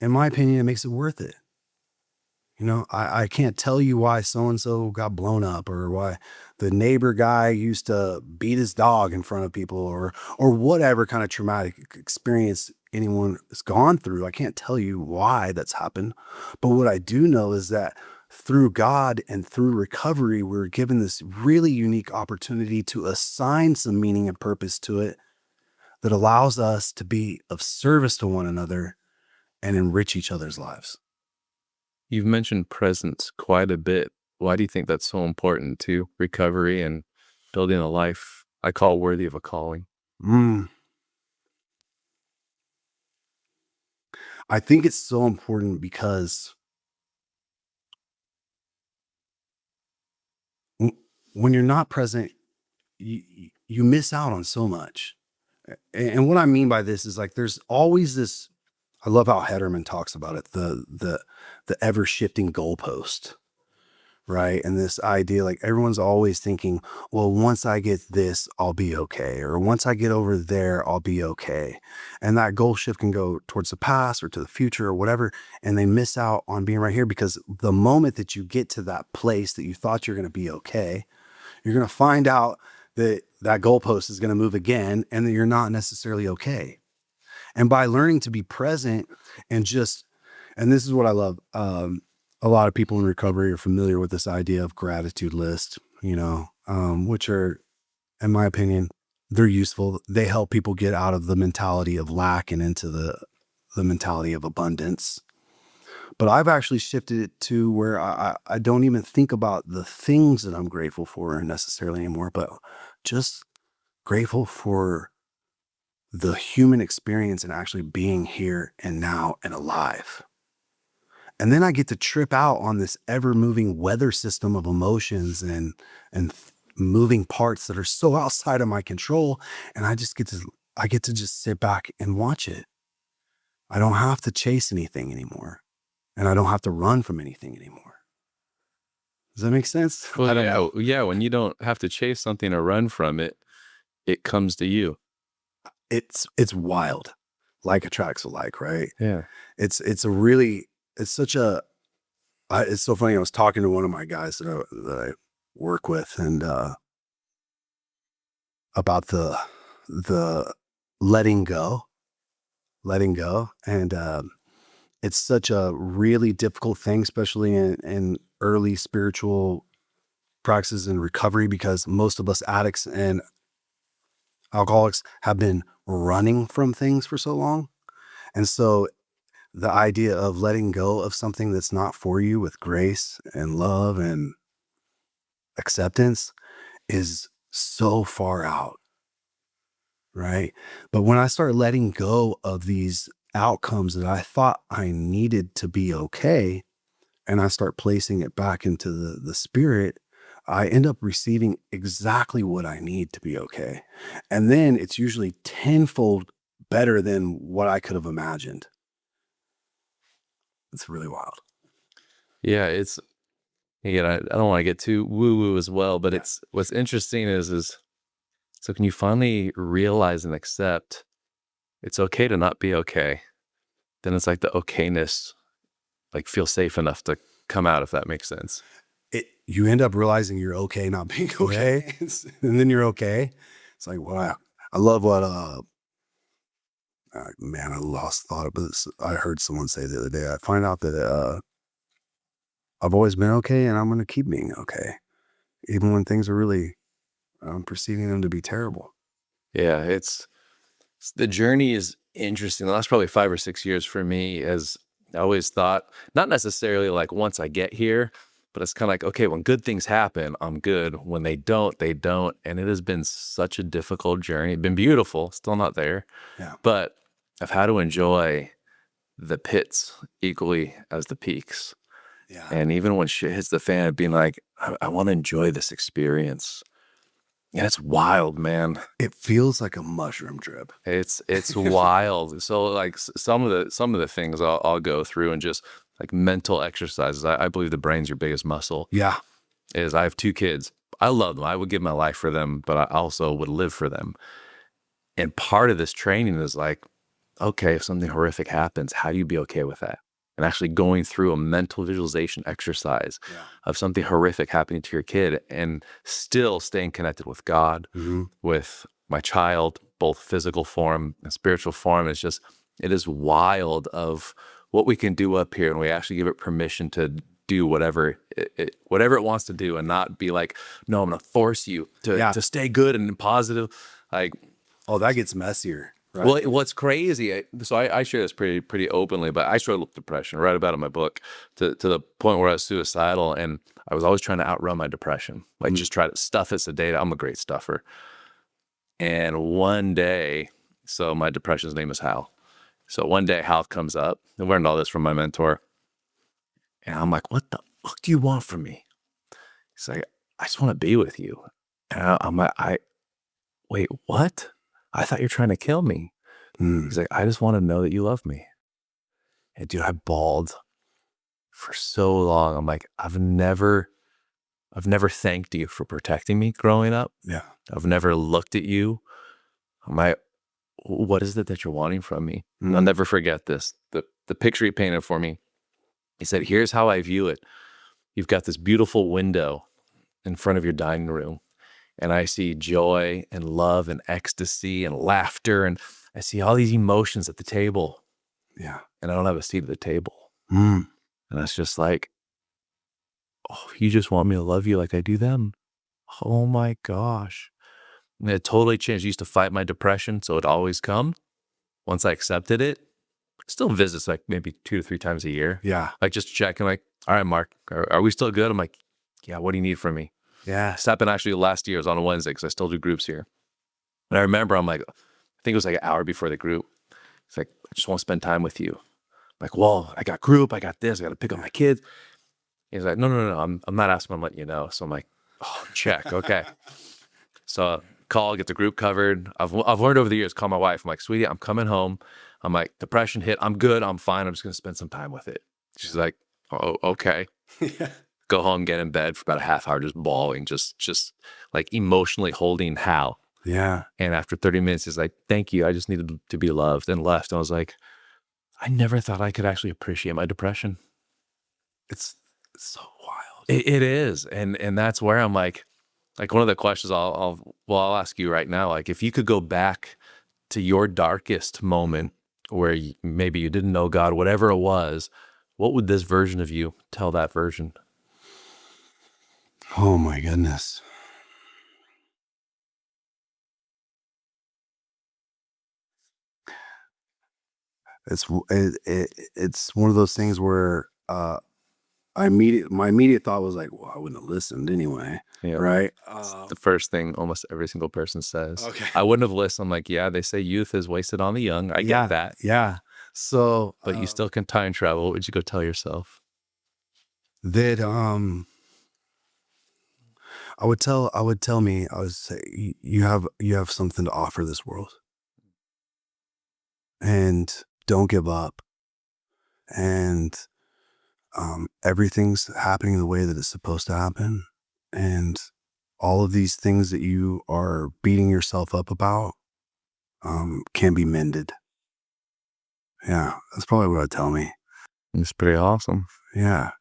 in my opinion, it makes it worth it. You know, I can't tell you why so-and-so got blown up, or why the neighbor guy used to beat his dog in front of people, or whatever kind of traumatic experience anyone has gone through. I can't tell you why that's happened. But what I do know is that through God and through recovery, we're given this really unique opportunity to assign some meaning and purpose to it that allows us to be of service to one another and enrich each other's lives. You've mentioned presence quite a bit. Why do you think that's so important to recovery and building a life I call worthy of a calling? Mm. I think it's so important because w- when you're not present, you miss out on so much. And what I mean by this is, like, there's always this. I love how Hederman talks about it, the ever shifting goalpost, right? And this idea, like, everyone's always thinking, well, once I get this, I'll be okay. Or once I get over there, I'll be okay. And that goal shift can go towards the past or to the future or whatever. And they miss out on being right here, because the moment that you get to that place that you thought you're going to be okay, you're going to find out that that goalpost is going to move again and that you're not necessarily okay. And by learning to be present and just, and this is what I love. A lot of people in recovery are familiar with this idea of gratitude list, which are, in my opinion, they're useful. They help people get out of the mentality of lack and into the mentality of abundance. But I've actually shifted it to where I don't even think about the things that I'm grateful for necessarily anymore, but just grateful for the human experience and actually being here and now and alive. And then I get to trip out on this ever moving weather system of emotions and moving parts that are so outside of my control. And I get to just sit back and watch it. I don't have to chase anything anymore, and I don't have to run from anything anymore. Does that make sense? Well, I don't know. yeah. When you don't have to chase something or run from it, it comes to you. It's wild. Like attracts alike, right? Yeah. It's a really, it's such a, it's so funny. I was talking to one of my guys that I work with, and about the letting go, and it's such a really difficult thing, especially in early spiritual practices and recovery, because most of us addicts and alcoholics have been running from things for so long. And so the idea of letting go of something that's not for you with grace and love and acceptance is so far out, right? But when I start letting go of these outcomes that I thought I needed to be okay, and I start placing it back into the spirit, I end up receiving exactly what I need to be okay. And then it's usually tenfold better than what I could have imagined. It's really wild. Yeah. Again, I don't want to get too woo woo as well, but Yeah. it's what's interesting is so can you finally realize and accept it's okay to not be okay? Then it's like the okayness, like feel safe enough to come out, if that makes sense. You end up realizing you're okay not being okay, and then you're okay. It's like, wow. I love what man, I lost thought, but I heard someone say the other day. I find out that I've always been okay, and I'm going to keep being okay, even when things are really, I'm perceiving them to be terrible. Yeah, it's The journey is interesting. The last probably 5 or 6 years for me is I always thought, not necessarily like once I get here, but it's kind of like, okay, when good things happen, I'm good. When they don't, they don't. And it has been such a difficult journey. It's been beautiful, still not there, Yeah. but I've had to enjoy the pits equally as the peaks. Yeah. And even when shit hits the fan, being like, I want to enjoy this experience. And it's wild, man. It feels like a mushroom trip. It's wild. So like some of the things I'll go through and just like mental exercises. I believe the brain's your biggest muscle. Yeah. Is I have 2 kids. I love them. I would give my life for them, but I also would live for them. And part of this training is like, okay, if something horrific happens, how do you be okay with that? And actually going through a mental visualization exercise of something horrific happening to your kid and still staying connected with God, with my child, both physical form and spiritual form. It's just, it is wild of what we can do up here. And we actually give it permission to do whatever it wants to do and not be like, no, I'm going to force you to stay good and positive. Like, oh, that gets messier. Right? Well, what's crazy, so I share this pretty openly, but I struggled with depression, write about it in my book, to the point where I was suicidal, and I was always trying to outrun my depression, like just try to stuff it, sedate it. I'm a great stuffer. And one day, so my depression's name is Hal. So one day Hal comes up, I learned all this from my mentor, and I'm like, what the fuck do you want from me? He's like, I just want to be with you. And I'm like, wait, what? I thought you're trying to kill me. He's like, I just want to know that you love me. And dude, I bawled for so long. I'm like, I've never thanked you for protecting me growing up. Yeah. I've never looked at you. I'm like, what is it that you're wanting from me? And I'll never forget this. The picture he painted for me. He said, here's how I view it. You've got this beautiful window in front of your dining room. And I see joy and love and ecstasy and laughter. And I see all these emotions at the table. Yeah. And I don't have a seat at the table. And it's just like, oh, you just want me to love you like I do them. Oh my gosh. And it totally changed. I used to fight my depression, so it'd always come. Once I accepted it, still visits like maybe 2 to 3 times a year. Yeah. Like just checking like, all right, Mark, are we still good? I'm like, yeah, what do you need from me? Yeah. This happened actually last year. It was on a Wednesday because I still do groups here. And I remember I'm like, I think it was like an hour before the group. It's like, I just want to spend time with you. I'm like, well, I got group, I got this, I got to pick up my kids. He's like, no, I'm not asking, I'm letting you know. So I'm like, oh, check, okay. So call, get the group covered. I've learned over the years, call my wife. I'm like, sweetie, I'm coming home. I'm like, depression hit, I'm good, I'm fine. I'm just going to spend some time with it. She's like, oh, okay. Yeah. Go home, get in bed for about a half hour, just bawling, just like emotionally holding Hal. Yeah. And after 30 minutes, he's like, thank you. I just needed to be loved, and left. And I was like, I never thought I could actually appreciate my depression. It's so wild. It is. And that's where I'm like one of the questions I'll ask you right now, like if you could go back to your darkest moment where maybe you didn't know God, whatever it was, what would this version of you tell that version? Oh my goodness. It's one of those things where my immediate thought was like, well, I wouldn't have listened anyway. Yeah. Right. It's the first thing almost every single person says. Okay. I wouldn't have listened. I'm like, yeah, they say youth is wasted on the young. I get that. Yeah. So, But you still can time travel. What would you go tell yourself? That I would say you have something to offer this world, and don't give up. And everything's happening the way that it's supposed to happen, and all of these things that you are beating yourself up about can be mended. Yeah, that's probably what I'd tell me. It's pretty awesome. Yeah,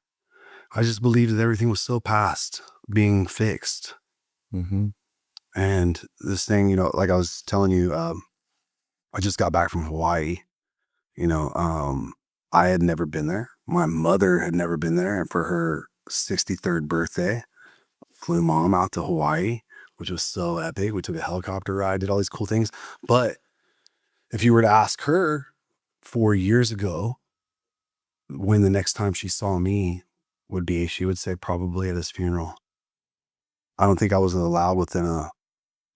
I just believed that everything was so past being fixed. Mm-hmm. And this thing, like I was telling you, I just got back from Hawaii. I had never been there. My mother had never been there. And for her 63rd birthday, flew mom out to Hawaii, which was so epic. We took a helicopter ride, did all these cool things. But If you were to ask her 4 years ago when the next time she saw me would be, she would say probably at his funeral. I don't think I was allowed within a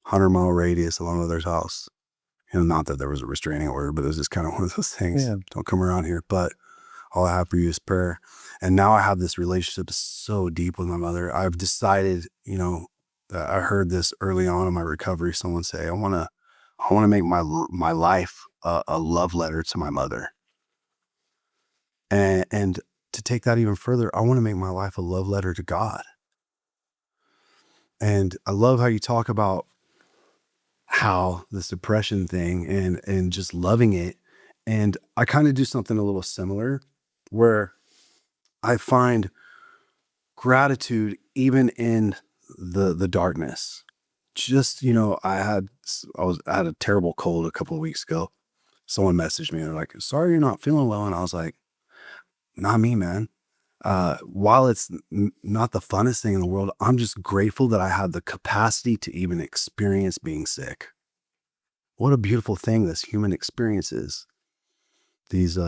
100-mile radius of my mother's house. Not that there was a restraining order, but it was just kind of one of those things. Yeah. Don't come around here. But all I have for you is prayer. And now I have this relationship so deep with my mother. I've decided, I heard this early on in my recovery. Someone say, I want to make my life a love letter to my mother. And to take that even further, I want to make my life a love letter to God. And I love how you talk about how this depression thing and just loving it. And I kind of do something a little similar where I find gratitude even in the darkness. Just, I had a terrible cold a couple of weeks ago. Someone messaged me and they're like, sorry you're not feeling well. And I was like, not me, man. While it's not the funnest thing in the world, I'm just grateful that I had the capacity to even experience being sick. What a beautiful thing this human experience is. These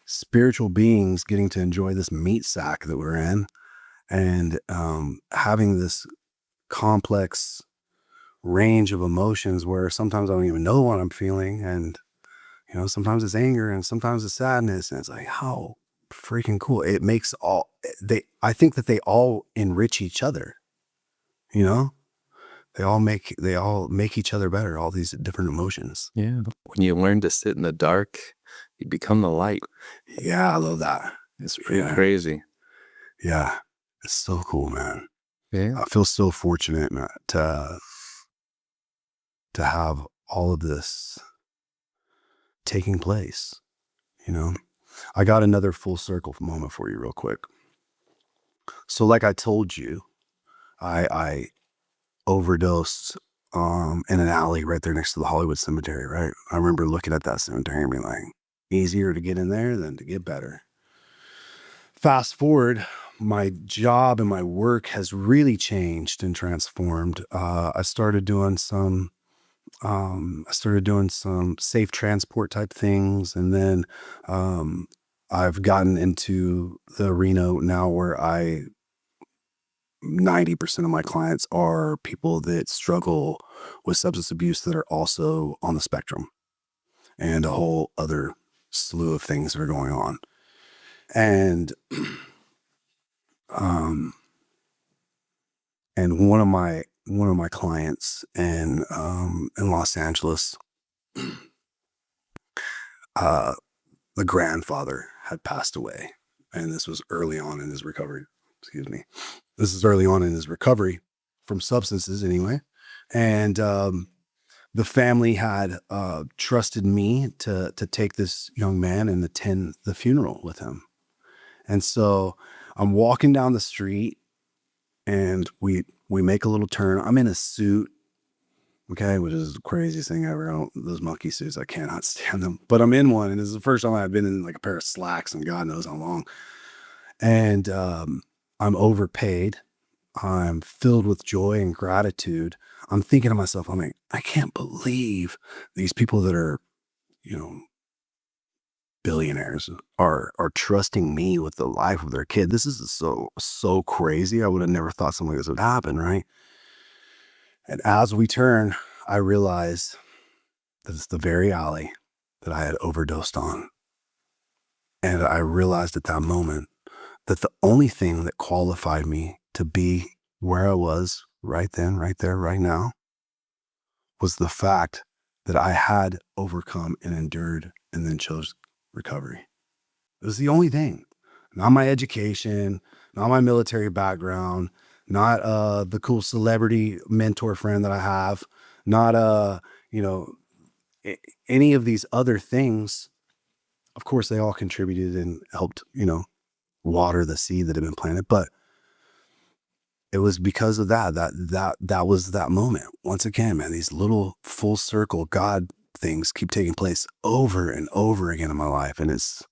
spiritual beings getting to enjoy this meat sack that we're in and having this complex range of emotions where sometimes I don't even know what I'm feeling. And, sometimes it's anger and sometimes it's sadness. And it's like, how freaking cool. It makes I think that they all enrich each other, They all make each other better, all these different emotions. Yeah. When you learn to sit in the dark, you become the light. Yeah, I love that. It's pretty crazy. Yeah. It's so cool, man. Yeah. I feel so fortunate, man, to have all of this taking place, I got another full circle moment for you real quick. So like I told you, I overdosed in an alley right there next to the Hollywood Cemetery, right? I remember looking at that cemetery and being like, easier to get in there than to get better. Fast forward, my job and my work has really changed and transformed. I started doing some safe transport type things. And then I've gotten into the arena now where 90% of my clients are people that struggle with substance abuse that are also on the spectrum and a whole other slew of things that are going on. And, and one of my clients in Los Angeles, the grandfather had passed away, and this was early on in his recovery. Excuse me. This is early on in his recovery from substances, anyway. And the family had trusted me to take this young man and attend the funeral with him. And so I'm walking down the street, and we make a little turn. I'm in a suit. Okay, which is the craziest thing ever. Those monkey suits, I cannot stand them. But I'm in one, and this is the first time I've been in like a pair of slacks, and God knows how long. And I'm overpaid. I'm filled with joy and gratitude. I'm thinking to myself, I'm like, I can't believe these people that are, billionaires are trusting me with the life of their kid. This is so crazy. I would have never thought something like this would happen, right? And as we turn, I realize that it's the very alley that I had overdosed on. And I realized at that moment that the only thing that qualified me to be where I was right then, right there, right now, was the fact that I had overcome and endured and then chose recovery. It was the only thing. Not my education, not my military background, not the cool celebrity mentor friend that I have, not any of these other things. Of course, they all contributed and helped, water the seed that had been planted. But it was because of that was that moment. Once again, man, these little full circle God things keep taking place over and over again in my life. And it's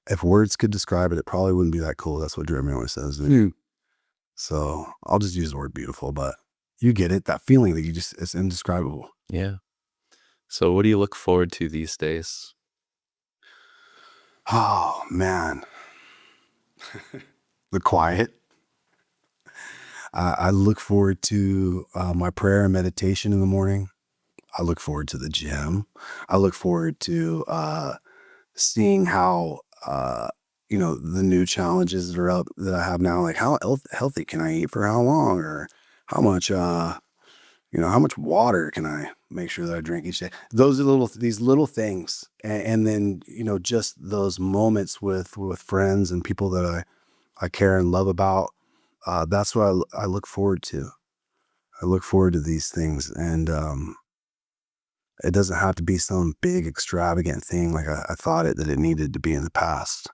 if words could describe it, it probably wouldn't be that cool. That's what Jeremy always says. So I'll just use the word beautiful, but you get it. That feeling that it's indescribable. Yeah. So what do you look forward to these days? Oh, man. The quiet. I look forward to my prayer and meditation in the morning. I look forward to the gym. I look forward to seeing how, the new challenges that are up that I have now, like how healthy can I eat for how long, or how much, how much water can I make sure that I drink each day? Those are these little things. And then, just those moments with friends and people that I care and love about. That's what I look forward to. I look forward to these things. And, it doesn't have to be some big extravagant thing like I thought that it needed to be in the past.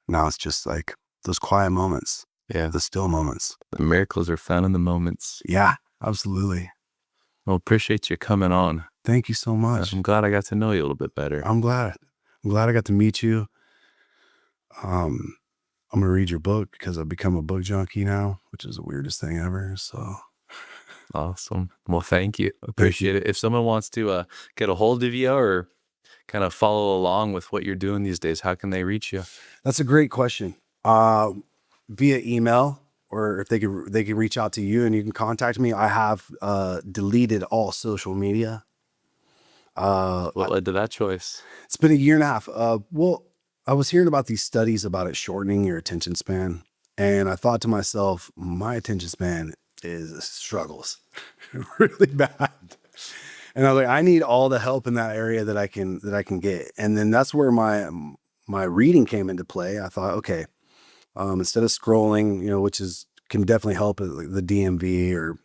Now it's just like those quiet moments, Yeah. the still moments. The miracles are found in the moments. Yeah, absolutely. Well, appreciate you coming on. Thank you so much. I'm glad I got to know you a little bit better. I'm glad. I'm glad I got to meet you. I'm gonna read your book because I've become a book junkie now, which is the weirdest thing ever. So Awesome. Well, thank you. Appreciate it. If someone wants to get a hold of you or kind of follow along with what you're doing these days, how can they reach you? that's a great question. Via email, or if they can reach out to you and you can contact me. I have deleted all social media. What led to that choice? It's been a year and a half. Well, I was hearing about these studies about it shortening your attention span, and I thought to myself, my attention span struggles really bad. And I was like, I need all the help in that area that I can get. And then that's where my reading came into play. I thought, okay, instead of scrolling, which can definitely help at like the DMV or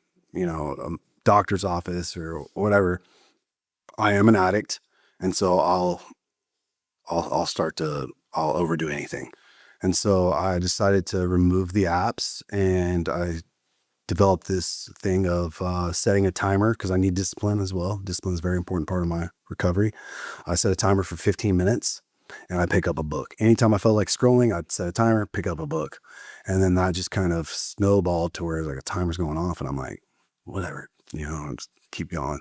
doctor's office or whatever. I am an addict, and so I'll overdo anything. And so I decided to remove the apps, and I developed this thing of setting a timer because I need discipline as well. Discipline is a very important part of my recovery. I set a timer for 15 minutes and I pick up a book. Anytime I felt like scrolling, I'd set a timer, pick up a book. And then that just kind of snowballed to where like a timer's going off and I'm like, whatever, just keep going.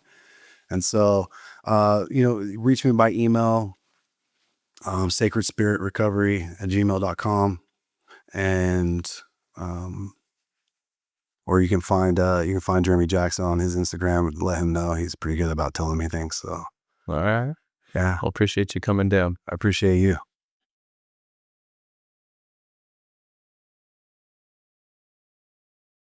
And so, reach me by email, sacredspiritrecovery@gmail.com. And, or you can find Jeremy Jackson on his Instagram and let him know. He's pretty good about telling me things. So, All right. yeah, Well, appreciate you coming down. I appreciate you.